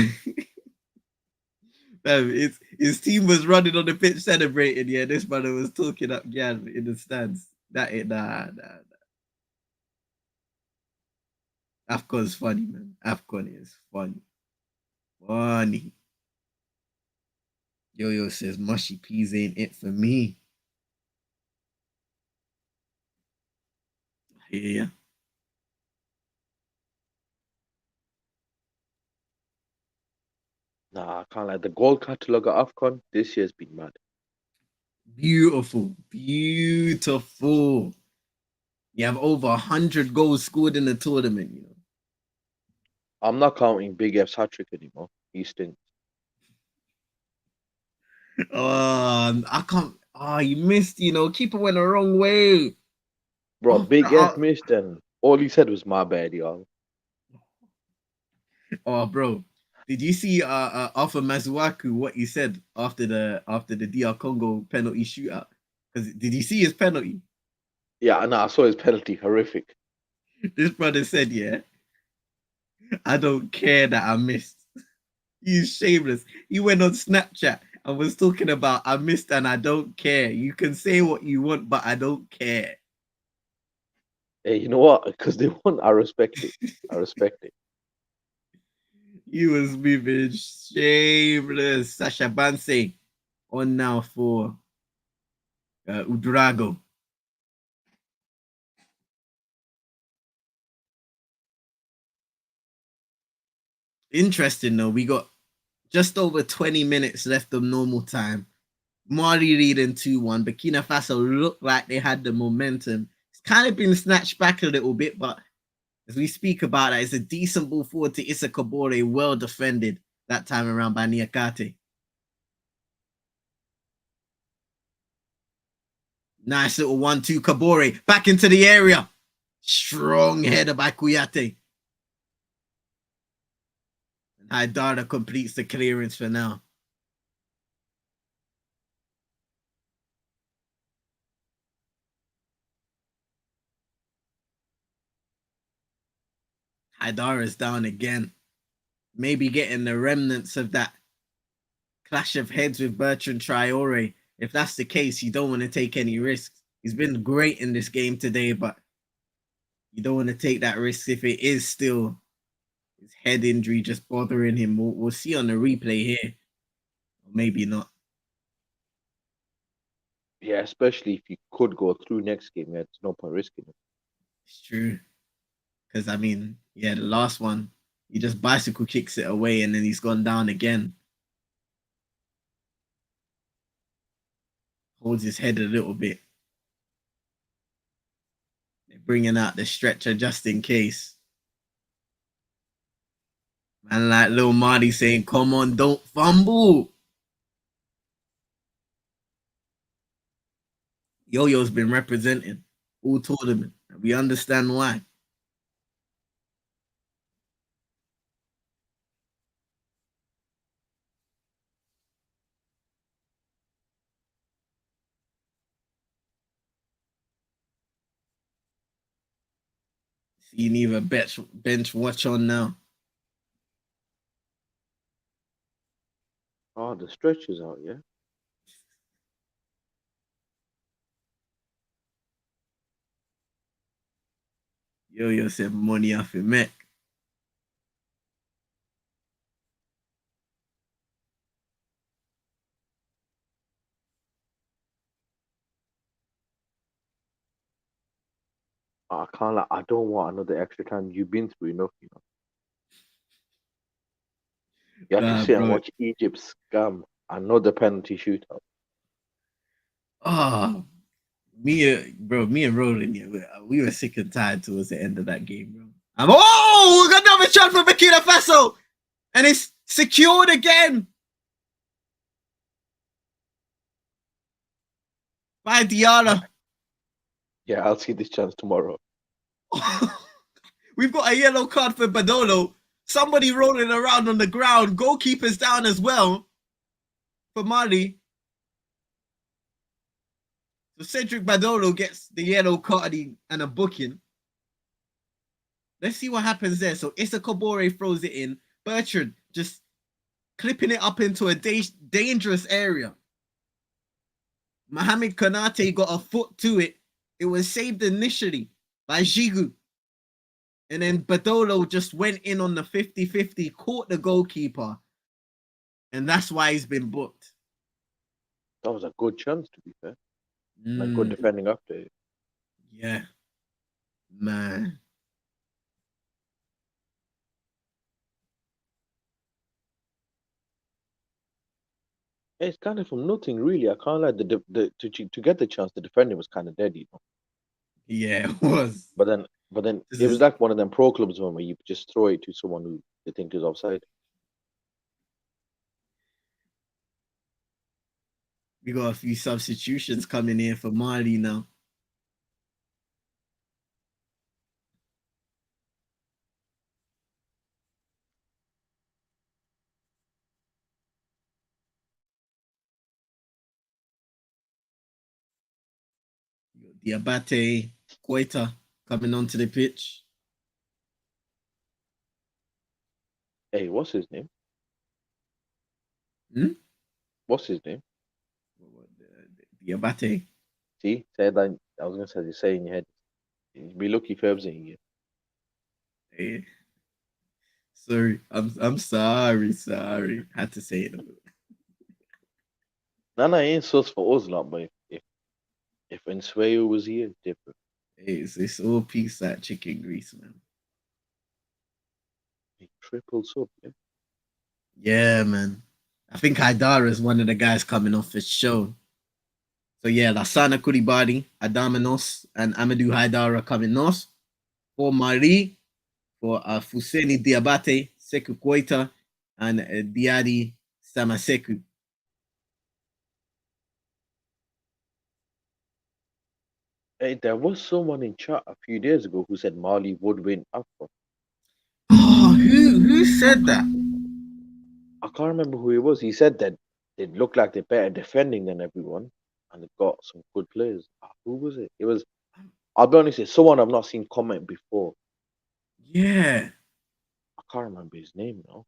his team was running on the pitch celebrating. Yeah, this brother was talking up Gan in the stands. That ain't nah. Afcon's funny, man. Afcon is funny. Funny. Yo says mushy peas ain't it for me. Yeah. Nah, I can't like the goal catalogue at Afcon this year's been mad. Beautiful. Beautiful. You have over 100 goals scored in the tournament, you know. I'm not counting Big F's hat trick anymore. He stinks. I can't. Oh, you missed, you know. Keeper went the wrong way. Bro, Oh, Big F missed and all he said was my bad, y'all. bro. Did you see Alpha Mazuaku what he said after the DR Congo penalty shootout? Because did you see his penalty? Yeah, and I saw his penalty horrific. This brother said, "Yeah, I don't care that I missed." He's shameless. He went on Snapchat and was talking about I missed and I don't care. You can say what you want, but I don't care. Hey, you know what? Because they won, I respect it. I respect it. He was moving shameless. Sasha Banse on now for Udrago. Interesting though. We got just over 20 minutes left of normal time. Mali leading 2-1. Burkina Faso looked like they had the momentum. It's kind of been snatched back a little bit, but as we speak about that, it's a decent ball forward to Issa Kabore, well defended that time around by Niakate. Nice little 1-2 Kabore back into the area. Strong header by Kuyate. And Haidara completes the clearance for now. Haidara's down again. Maybe getting the remnants of that clash of heads with Bertrand Traore. If that's the case, you don't want to take any risks. He's been great in this game today, but you don't want to take that risk if it is still his head injury just bothering him. We'll see on the replay here. Or maybe not. Yeah, especially if you could go through next game. Yeah, there's no point risking it. It's true. Because I mean, yeah, the last one, he just bicycle kicks it away and then he's gone down again. Holds his head a little bit. They're bringing out the stretcher just in case. Man, like Lil Marty saying, come on, don't fumble. Yo-Yo's been representing all tournament. We understand why. You need a bench watch on now. Oh, the stretch is out, yeah. Yo-Yo said money off your Mac. I can't. Like, I don't want another extra time. You've been through enough, you know. You have to Nah, sit and bro. watch Egypt scam another penalty shootout. Oh, me and Roland, yeah, we were sick and tired towards the end of that game, bro. We got another shot for Burkina Faso, and it's secured again by Diarra. Yeah, I'll see this chance tomorrow. We've got a yellow card for Badolo. Somebody rolling around on the ground. Goalkeeper's down as well for Mali. So Cedric Badolo gets the yellow card and a booking. Let's see what happens there. So Issa Kabore throws it in. Bertrand just clipping it up into a dangerous area. Mohamed Konate got a foot to it. It was saved initially by Gigu. And then Badolo just went in on the 50-50, caught the goalkeeper. And that's why he's been booked. That was a good chance, to be fair. Like good defending after it. Yeah. Man. It's kind of from nothing, really. I can't like to get the chance. The defending was kind of dead, you know. Yeah, it was. But then it was like one of them pro clubs one where you just throw it to someone who they think is offside. We got a few substitutions coming in for Mali now. Diabate, Koita coming onto the pitch. Hey, what's his name? Hmm? What's his name? Diabate. See, said that I was gonna say you say in your head. You'd be lucky if Herb's in here. Hey. Sorry, I'm sorry. Had to say it. Nana ain't sus for us lot, but if Ensueyo was here, different. Hey, it's all piece that chicken grease, man. He triple sub, yeah. Yeah, man. I think Haidara is one of the guys coming off his show. So yeah, Lassana Koulibaly, Adamanos, and Amadou Haidara coming off. For Mali, for Fuseni Diabate, Sekou Koita, and Diadi Samaseku. Hey, there was someone in chat a few days ago who said Mali would win Afcon. Oh, who said that? I can't remember who it was. He said that they look like they're better defending than everyone, and they've got some good players. Who was it? It was. I'll be honest, it's someone I've not seen comment before. Yeah. I can't remember his name now.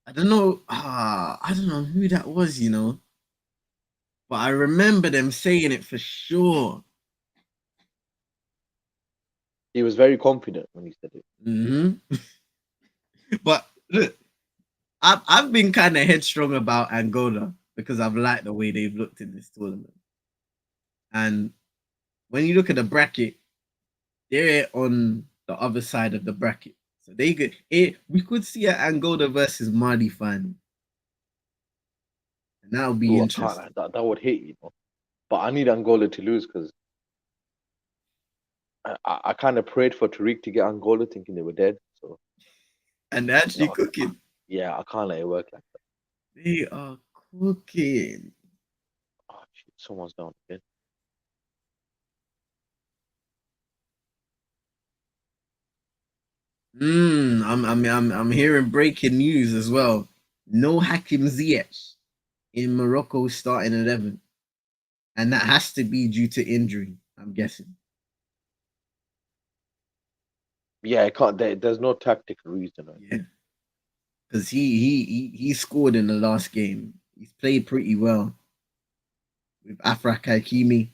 I don't know. I don't know who that was, you know. But I remember them saying it for sure. He was very confident when he said it. Mm-hmm. But look, I've been kind of headstrong about Angola. because I've liked the way they've looked in this tournament. And when you look at the bracket, they're on the other side of the bracket. So they could we could see an Angola versus Mali final. And that would be Ooh, I interesting. can't. That would hit, you know. But I need Angola to lose because I kind of prayed for Tariq to get Angola, thinking they were dead. So And they're actually no, cooking. yeah, I can't let it work like that. They are cooking. Oh, shit, someone's down again. I'm hearing breaking news as well. No Hakim Ziyech in Morocco starting 11. And that has to be due to injury, I'm guessing. Yeah, it can't. There's no tactical reason. Right? Yeah. Because he scored in the last game. He's played pretty well with Afra Hakimi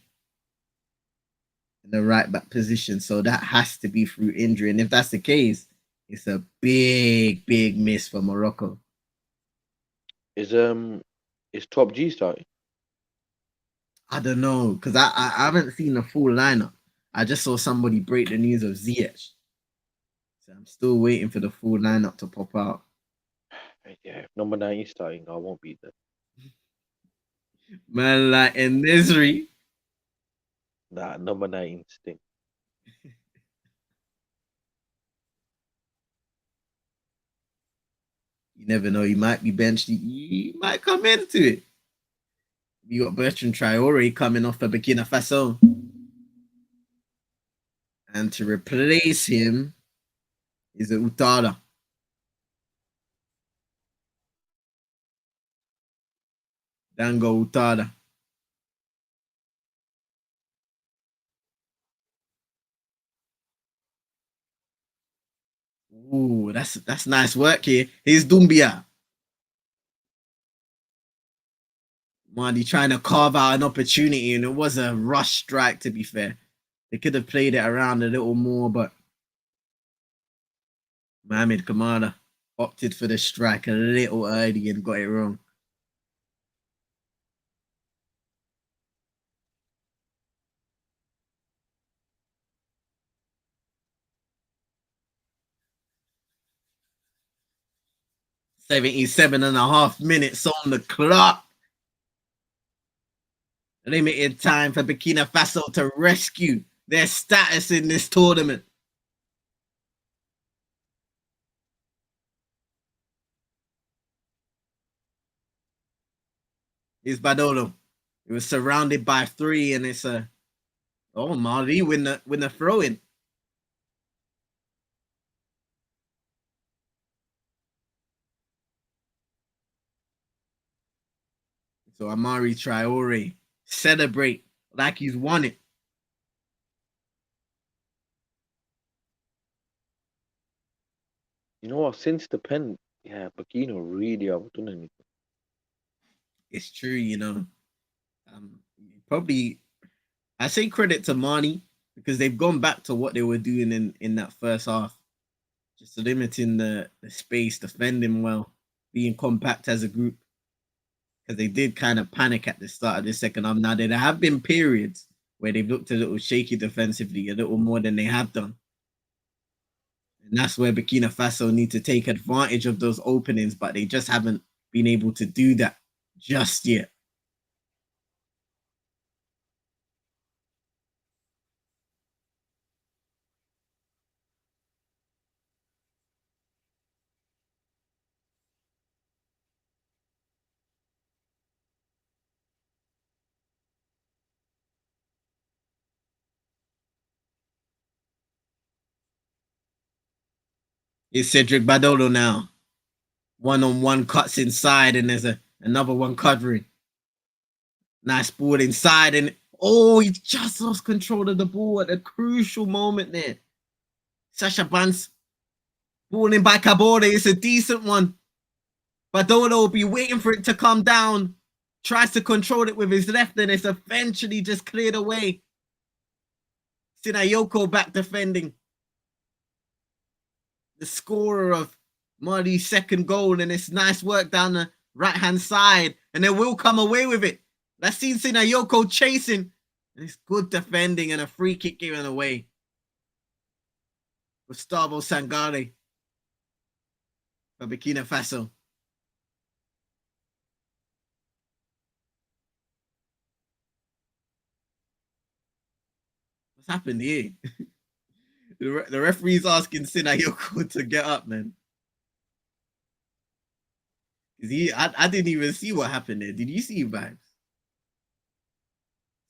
in the right back position. So that has to be through injury. And if that's the case, it's a big, big miss for Morocco. Is Top G starting? I don't know, because I haven't seen the full lineup. I just saw somebody break the news of Ziyech. So I'm still waiting for the full lineup to pop out. Yeah, if number 9 is starting, I won't be there. Man, like in misery. Nah, number 9 stink. You never know. He might be benched. He might come into it. You got Bertrand Traore coming off for Burkina Faso. And to replace him is a Utada. Dango Utada. Ooh, that's nice work here. Here's Dumbia. Mardy trying to carve out an opportunity, and it was a rush strike, to be fair. They could have played it around a little more, but Mohamed Kamara opted for the strike a little early and got it wrong. .77.5 minutes on the clock. Limited time for Burkina Faso to rescue their status in this tournament. Here's Badolo. He was surrounded by 3, and it's a Mali win the throw in. So Amari Traore celebrate like he's won it. You know what? Since the pen, yeah, Burkina really haven't done anything. It's true, you know. Probably, I say credit to Mani because they've gone back to what they were doing in that first half, just limiting the space, defending well, being compact as a group. Because they did kind of panic at the start of the second half. Now, there have been periods where they've looked a little shaky defensively, a little more than they have done. And that's where Burkina Faso need to take advantage of those openings, but they just haven't been able to do that just yet. It's Cedric Badolo now. One-on-one cuts inside, and there's another one covering. Nice ball inside, and he just lost control of the ball at a crucial moment there. Sasha Bans, ball in by Kabore. It's a decent one. Badolo will be waiting for it to come down. Tries to control it with his left, and it's eventually just cleared away. Sinayoko back defending. The scorer of Mali's second goal, and it's nice work down the right-hand side. and they will come away with it. Let's see Sinayoko chasing. And it's good defending and a free kick given away. Gustavo Sangare for Burkina Faso. What's happened here? The referee's asking Sinayoko to get up, man. I didn't even see what happened there. Did you see vibes?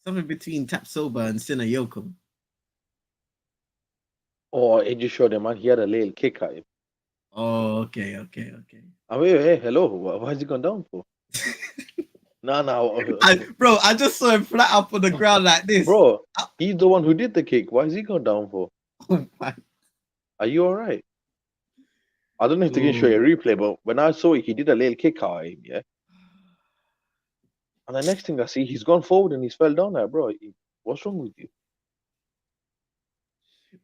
Something between Tapsoba and Sinayoko. Oh, it just showed him, man. He had a little kick at him. Oh, okay. I mean, hey, hello. Why is he gone down for? No. Bro, I just saw him flat up on the ground like this. Bro, he's the one who did the kick. Why is he gone down for? Oh my. Are you all right? I don't know if they can show you a replay, but when I saw it, he did a little kick at him, yeah? And the next thing I see, he's gone forward and he's fell down there, bro. What's wrong with you?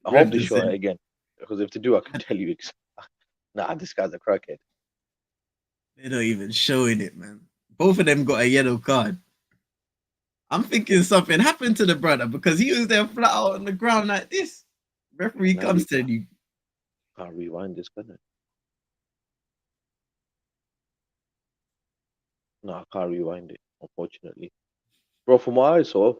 I hope they show it again. Because if they do, I can tell you. Nah, this guy's a crackhead. They're not even showing it, man. Both of them got a yellow card. I'm thinking something happened to the brother because he was there flat out on the ground like this. Referee comes to you. Can't rewind this, can it? No, I can't rewind it, unfortunately. Bro, from what I saw,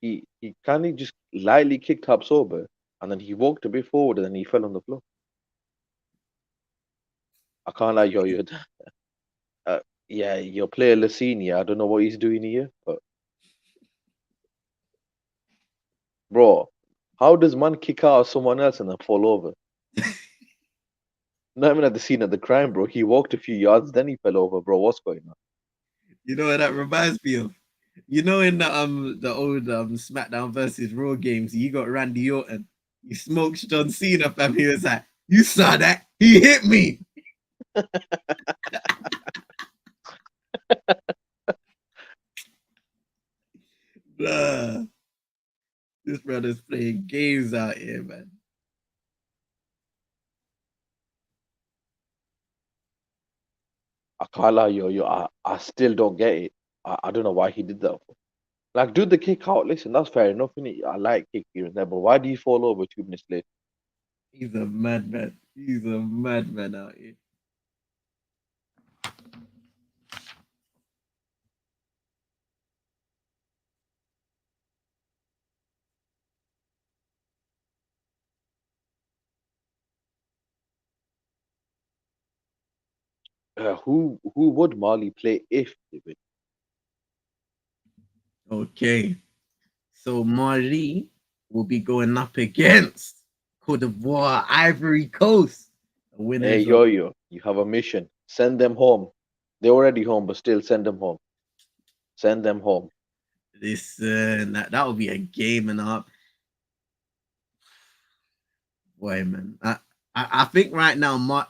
he kind of just lightly kicked Habsoba and then he walked a bit forward and then he fell on the floor. I can't lie, yeah, your player Lasini, I don't know what he's doing here, but bro, how does man kick out someone else and then fall over? Not even at the scene of the crime, bro. He walked a few yards, then he fell over, bro. What's going on? You know what that reminds me of? You know, in the old SmackDown versus Raw games, you got Randy Orton. He smokes John Cena, fam. He was like, "You saw that? He hit me." Blah. This brother's playing games out here, man. I can't lie, I still don't get it. I don't know why he did that. Like, do the kick out. Listen, that's fair enough, innit? I like kick here and there, but why do you fall over 2 minutes later? He's a madman. He's a madman out here. Who would Mali play if they win? Okay. So Mali will be going up against Cote d'Ivoire, Ivory Coast. Hey, you have a mission. Send them home. They're already home, but still send them home. Send them home. Listen, that will be a game and a half. Boy, man. I think right now,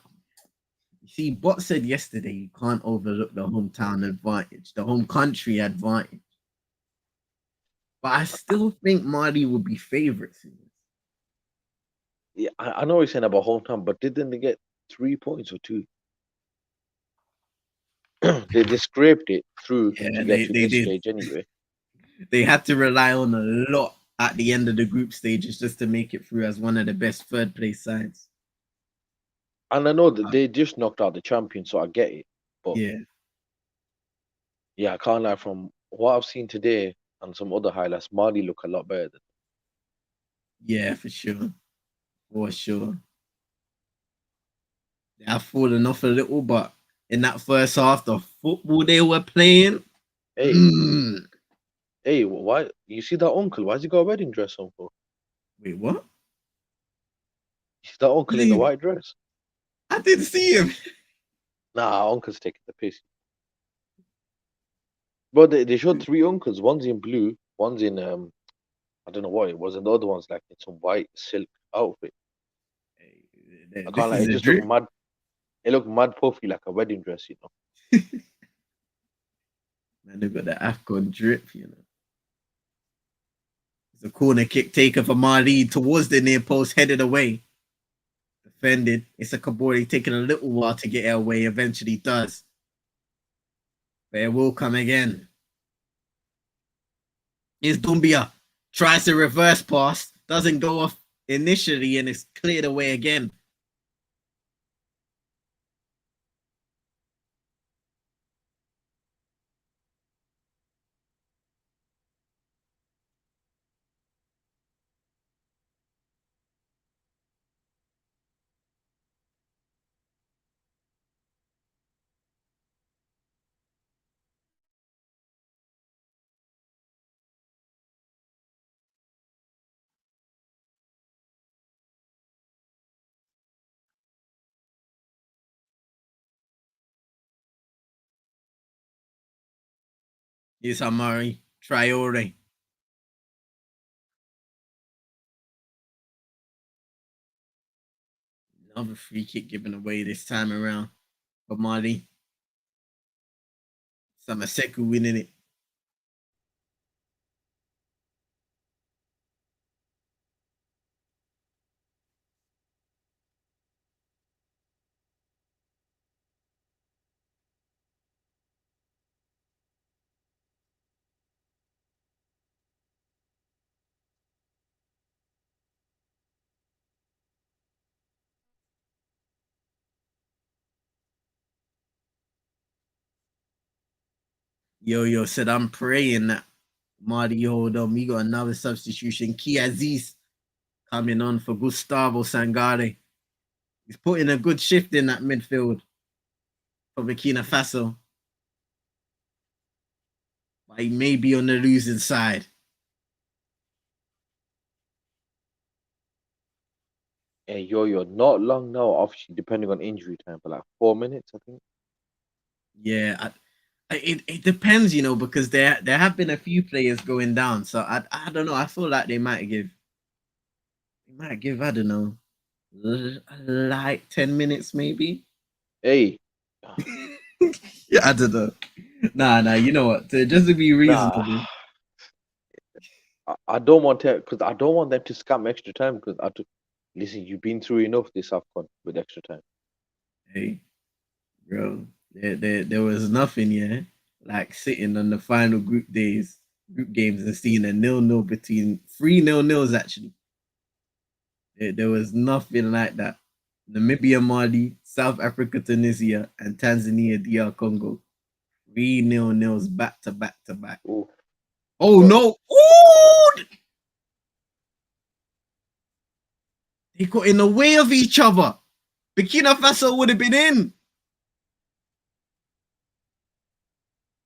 see, Bot said yesterday you can't overlook the hometown advantage, the home country advantage. But I still think Mali will be favorites in this. Yeah, I know he's saying about hometown, but didn't they get 3 points or 2? they scraped it through to get to this stage anyway. They had to rely on a lot at the end of the group stages just to make it through as one of the best third place sides. And I know that they just knocked out the champion, so I get it. But yeah, I can't lie. From what I've seen today and some other highlights, Mali look a lot better. Yeah, for sure. For sure. They have fallen off a little, but in that first half, the football they were playing. Hey, why? You see that uncle? Why's he got a wedding dress on for? Wait, what? You see that uncle in the white dress? I didn't see him. Nah, uncle's taking the piss. But they showed 3 uncles. One's in blue, one's in I don't know what it was, and the other one's like in some white silk outfit. I can't lie, it just looked mad. It looked mad puffy, like a wedding dress, you know. Man, they've got the Afcon drip, you know. It's a corner kick taken for Mali towards the near post, headed away. Defended. It's a Kabori taking a little while to get it away, eventually does. But it will come again. Is Dumbia tries to reverse pass, doesn't go off initially, and it's cleared away again. Here's Amari Traore. Another free kick given away this time around for Mali. Samaseku winning it. Yo said, I'm praying that Marty hold on. We got another substitution. Kiaziz coming on for Gustavo Sangare. He's putting a good shift in that midfield for Burkina Faso. But he may be on the losing side. Hey, you're not long now, obviously, depending on injury time, for like 4 minutes, I think. Yeah, it depends, because there have been a few players going down. So I don't know. I feel like they might give I don't know, like 10 minutes maybe. Hey, Yeah, I don't know. Nah, you know what? Just to be nah, reasonable. I don't want to, because I don't want them to scam extra time. Because listen, you've been through enough this Afcon with extra time. Hey, bro, there was nothing, yeah, like sitting on the final group games and seeing a 0-0 between 3-0 actually. There was nothing like that. Namibia, Mali, South Africa, Tunisia, and Tanzania, DR Congo. 3-0 back to back to back. Ooh. Oh no! Ooh! They got in the way of each other. Burkina Faso would have been in.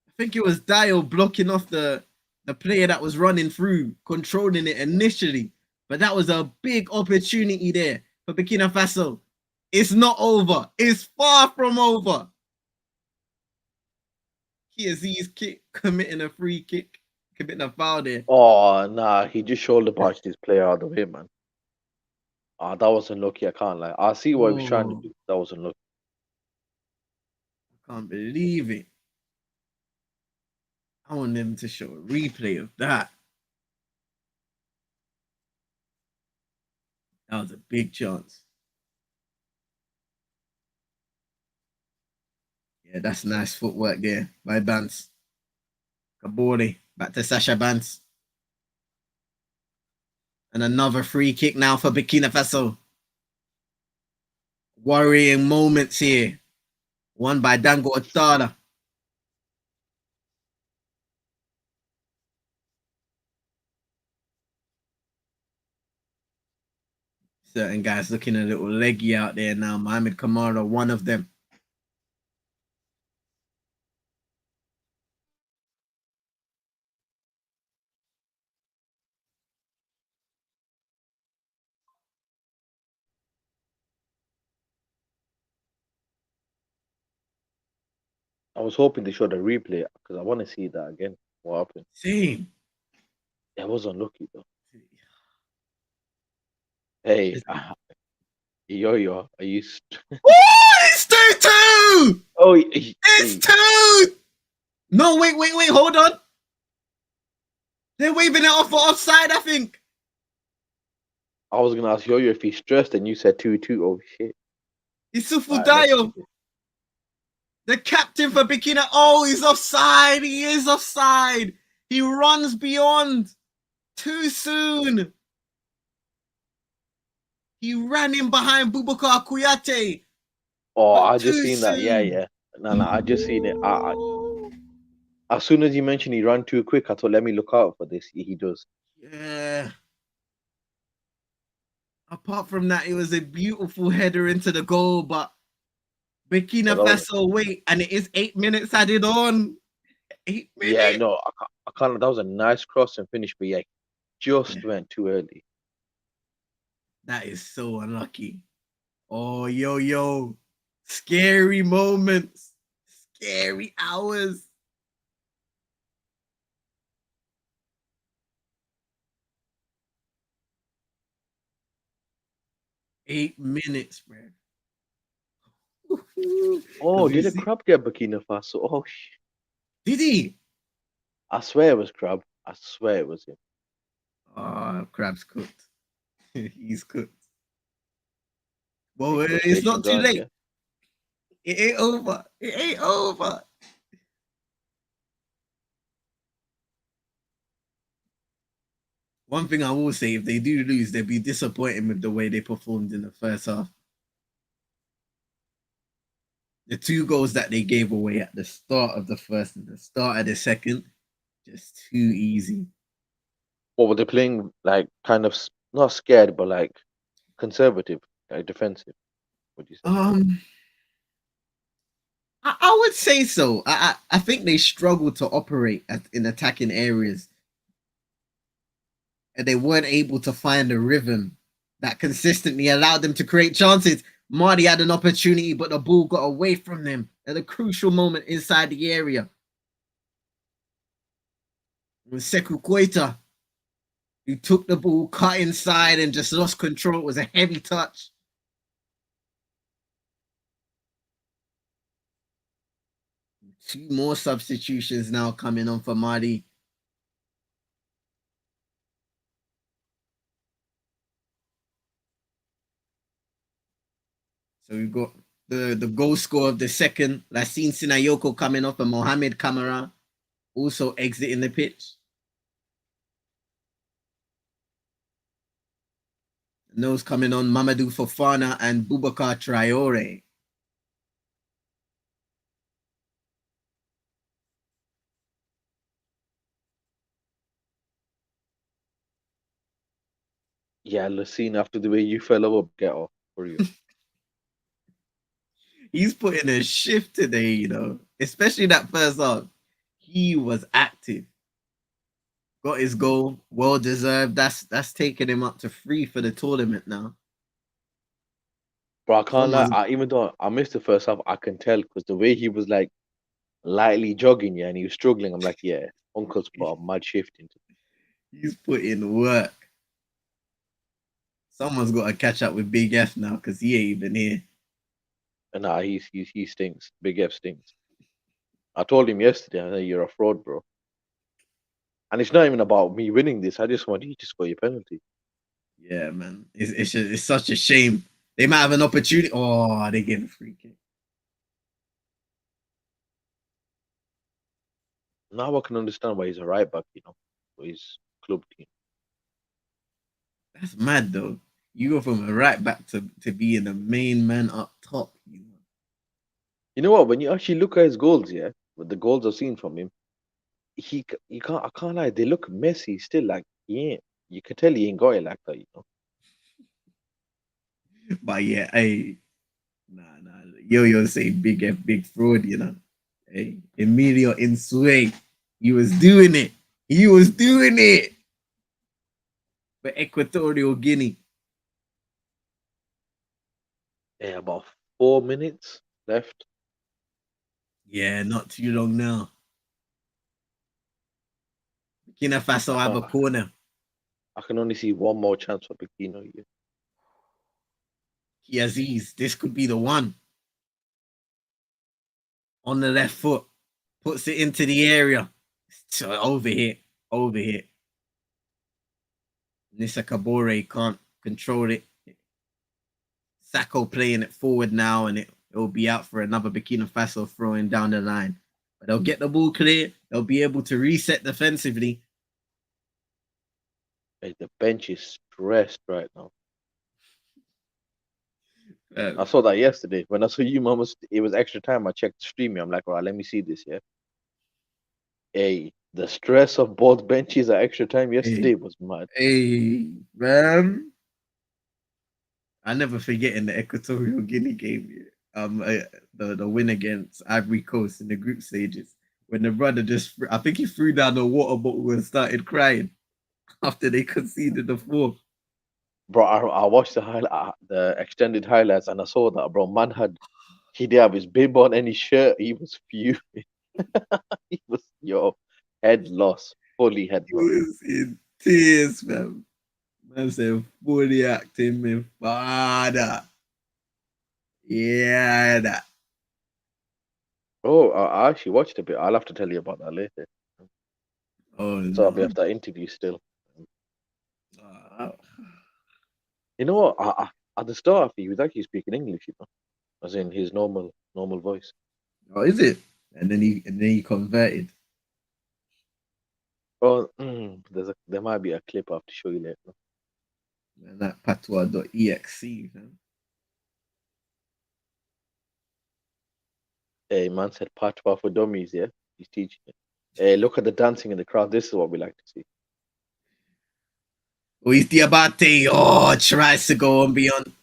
I think it was Dio blocking off the player that was running through, controlling it initially. But that was a big opportunity there for Burkina Faso. It's not over. It's far from over. Kiaziz kick, committing a free kick, committing a foul there. Oh, nah, he just shoulder barged his player out of the way, man. Ah, that wasn't lucky, I can't lie. I see what he was trying to do. That wasn't lucky. I can't believe it. I want them to show a replay of that. That was a big chance. Yeah, that's nice footwork there by Bance. Kabore, back to Sasha Bance. And another free kick now for Burkina Faso. Worrying moments here. Won by Dango Otara. Certain guys looking a little leggy out there now. Mohamed Kamara, one of them. I was hoping they showed a replay because I want to see that again. What happened? Same. It was unlucky though. Hey, yo, are you? Oh, it's 2-2! Oh, It's 2! No, wait, hold on. They're waving it off for offside, I think. I was gonna ask Yo-Yo if he's stressed, and you said 2-2. Oh shit! Isufu Alright, let's Dayo. see this. The captain for Burkina. Oh, he's offside. He is offside. He runs beyond. Too soon. He ran in behind Boubacar Kouyaté, Oh, but I just too seen that. Yeah, soon. yeah. No, I just seen it. As soon as you mentioned he ran too quick, I thought, let me look out for this. He does. Yeah. Apart from that, it was a beautiful header into the goal, but But Burkina that was, Faso wait, and it is 8 minutes added on. 8 minutes. yeah, no, I can't. That was a nice cross and finish, but yeah, Yeah, just went too early. that is so unlucky. Oh, yo. Scary moments. Scary hours. Eight minutes, man. Oh, Because we did a see. crab get Burkina Faso? Oh, Did he? I swear it was crab. I swear it was him. Oh, crab's cooked. He's cooked. Well, Big it's not frustrations too on, late. yeah. It ain't over. It ain't over. One thing I will say, if they do lose, they'll be disappointed with the way they performed in the first half. The two goals that they gave away at the start of the first and the start of the second, just too easy. What were they playing? Like, kind of not scared, but like conservative, like defensive. Would you say? Um, I would say so. I think they struggled to operate in attacking areas, and they weren't able to find a rhythm that consistently allowed them to create chances. Marty had an opportunity, but the ball got away from them at a crucial moment inside the area. It was Sekou Koita who took the ball, cut inside, and just lost control. It was a heavy touch. Two more substitutions now coming on for Marty. So we've got the goal scorer of the second, Lassine Sinayoko coming off, and Mohamed Kamara also exiting the pitch. And those coming on, Mamadou Fofana and Boubacar Traore. Yeah, Lacine, after the way you fell over, get off for you. He's putting a shift today, especially that first half. He was active. Got his goal, well deserved. That's taking him up to 3 for the tournament now. But I can't lie, Someone's even though I missed the first half, I can tell because the way he was like lightly jogging, yeah, and he was struggling. I'm like, yeah, Uncle's put a mad shift into. he's putting work. Someone's got to catch up with Big F now because he ain't even here. And nah, he stinks. Big F stinks. I told him yesterday, I said, you're a fraud, bro. And it's not even about me winning this. I just want you to score your penalty. Yeah, man. It's such a shame. They might have an opportunity. Oh, they gave a free kick. Now I can understand why he's a right back, for his club team. That's mad though. You go from a right back to being the main man up top. You know what? When you actually look at his goals, yeah, with the goals I've seen from him, you can't I can't lie, they look messy still. Like he ain't. You can tell he ain't got it like that. But yeah, hey, nah. Yo say Big F, big fraud. Hey, Emilio Insue, he was doing it. He was doing it for Equatorial Guinea. Yeah, about 4 minutes left. Yeah, not too long now. Burkina Faso I have a can corner. I can only see one more chance for Bikino here. Kiaziz, this could be the one. On the left foot, puts it into the area. So over here. Nissa Kabore can't control it. Sacco playing it forward now, and it it'll be out for another Burkina Faso throwing down the line. But they'll get the ball clear. They'll be able to reset defensively. Hey, the bench is stressed right now. I Um, saw that yesterday when I saw you, mama. It was extra time. I checked the stream. I'm like, all right, let me see this. Yeah. Hey, the stress of both benches at extra time yesterday was mad. hey, man. I never forget in the Equatorial Guinea game, the win against Ivory Coast in the group stages, when the brother I think he threw down the water bottle and started crying after they conceded the fourth. Bro, I watched the extended highlights, and I saw that, bro. Man he didn't have his bib on any shirt. He was fuming. He was head loss, fully head He loss. was in tears, man. Man said, fully acting, my father. Yeah, that. Oh, I actually watched a bit. I'll have to tell you about that later. Oh, So I'll be no. after that interview still. Uh, You know what? At the start, he was actually speaking English, as in his normal voice. oh, is it? And then he converted. Oh, there might be a clip I have to show you later. Man, that patois.exe, man. Hey, man said patois for dummies. Yeah, he's teaching it. Hey, look at the dancing in the crowd. This is what we like to see. Luis Diabate, tries to go beyond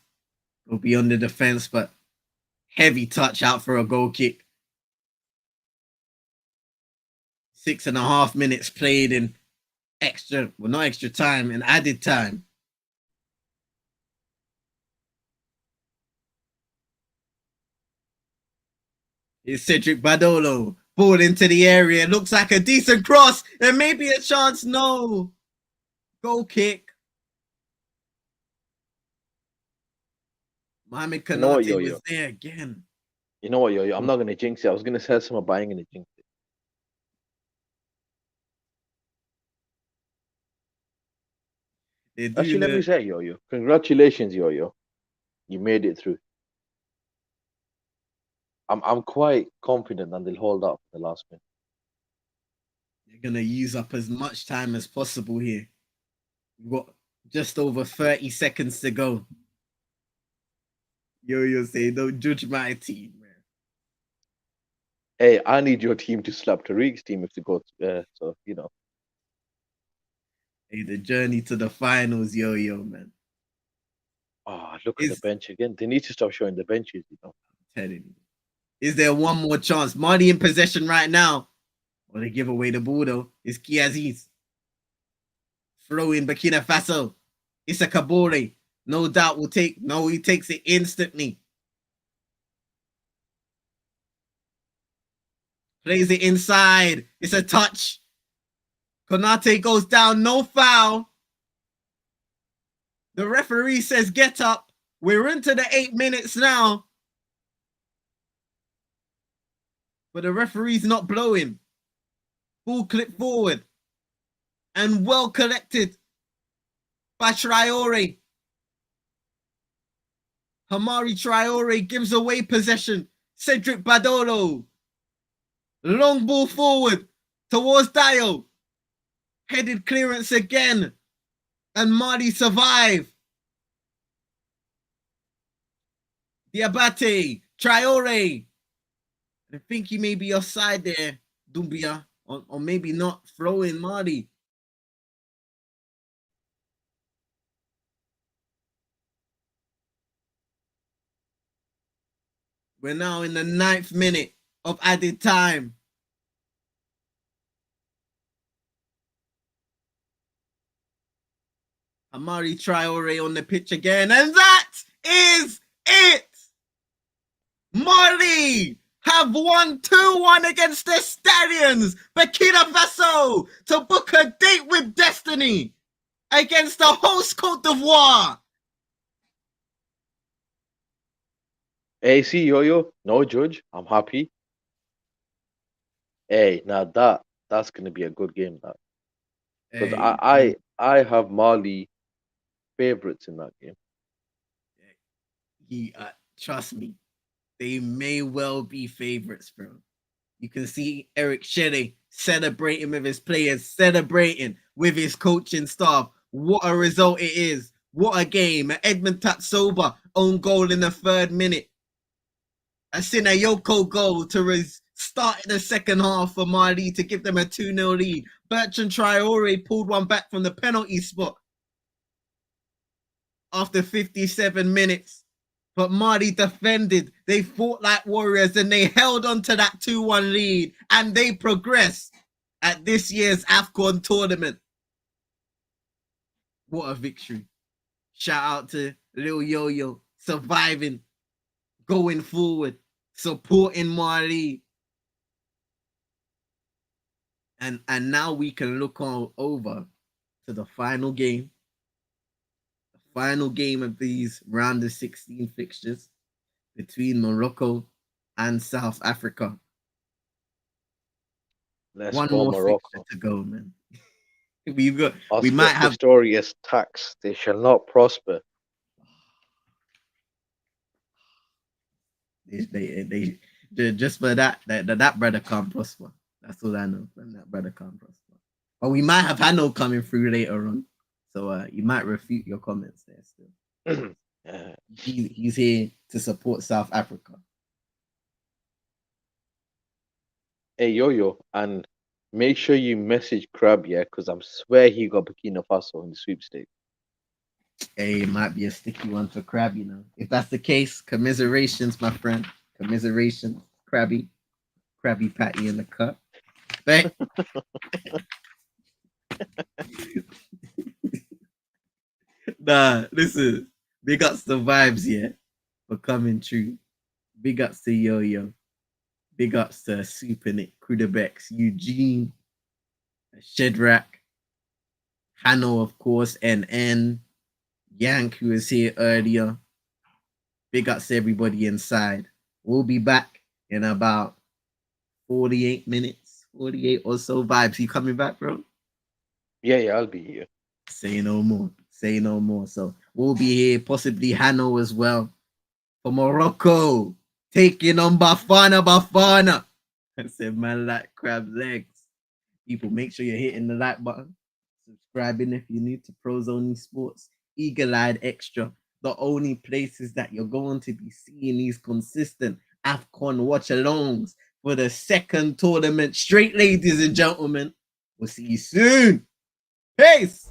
the defense, but heavy touch out for a goal kick. 6.5 minutes played in not extra time, in added time. Here's Cedric Badolo. Ball into the area. Looks like a decent cross. There may be a chance. No. Goal kick. Mohamed You know what, Kanate Yo-Yo? was there again. You know what, Yo-Yo? I'm not gonna jinx it. I was gonna say someone buying gonna jinx it. Actually, let me say, Yo-Yo, congratulations, Yo-Yo. You made it through. I'm quite confident that they'll hold up the last minute. They're gonna use up as much time as possible here. We've got just over 30 seconds to go. Yo say, don't judge my team, man. Hey, I need your team to slap Tariq's team if they go. So Hey, the journey to the finals, yo, man. Oh, look at the bench again. They need to stop showing the benches. I'm telling you. Is there one more chance? Marty in possession right now. Or they give away the ball though. It's Kiaziz. Throw in Burkina Faso. It's a Kabore. No doubt will take. No, he takes it instantly. Plays it inside. It's a touch. Konate goes down. No foul. The referee says get up. We're into the 8 minutes now. But the referee's not blowing. Ball clip forward. And well collected by Traore. Hamari Traore gives away possession. Cedric Badolo. Long ball forward towards Dio. Headed clearance again. And Marty survive. Diabate. Traore. I think he may be offside there, Dumbia. Or maybe not. Throw in Marty. We're now in the 9th minute of added time. Amari Traore on the pitch again, and that is it. Mali have won 2-1 against the Stallions, Burkina Faso, to book a date with destiny against the host Cote d'Ivoire. Hey, see, Yo-Yo, no judge. I'm happy. Hey, now that's gonna be a good game, that. Because I have Mali favorites in that game. Trust me, They may well be favorites, bro. You can see Eric Shelley celebrating with his players, celebrating with his coaching staff. What a result it is. What a game. Edmund Tatsoba own goal in the 3rd minute. A Sinayoko goal to start the second half for Mali to give them a 2-0 lead. Bertrand Traore pulled one back from the penalty spot after 57 minutes. But Mali defended. They fought like warriors and they held on to that 2-1 lead and they progressed at this year's Afcon tournament. What a victory. Shout out to Lil Yo-Yo surviving, going forward, supporting Mali. And now we can look over to the final game. The final game of these round of 16 fixtures between Morocco and South Africa. Let's One go more Morocco. fixture to go, man. We might have Pistorius tax. They shall not prosper. They just for that brother can't prosper. That's all I know. That brother can't prosper. But we might have Hanno coming through later on, so you might refute your comments there still. He's here to support South Africa. Hey Yo-Yo, and make sure you message Crab, yeah, because I swear he got Burkina Faso in the sweepstakes. Hey, it might be a sticky one for Crab, you know. If that's the case, commiserations, my friend. Commiserations, Krabby Patty in the cup. But nah, listen. Big ups the vibes, yeah, for coming true. Big ups to Yo-Yo. Big ups to Super Nick, Krudebex, Eugene, Shedrack, Hanno, of course, NN, Yank, who was here earlier. Big ups to everybody inside. We'll be back in about 48 minutes, 48 or so. Vibes, you coming back, bro? Yeah, I'll be here. Say no more. Say no more. So we'll be here, possibly Hanno as well. For Morocco, taking on Bafana. I said, man, like crab legs. People, make sure you're hitting the like button. Subscribing if you're new to Pros Only Sports. Eagle-eyed Extra. The only places that you're going to be seeing these consistent Afcon watch-alongs for the 2nd tournament straight, ladies and gentlemen. We'll see you soon. Peace.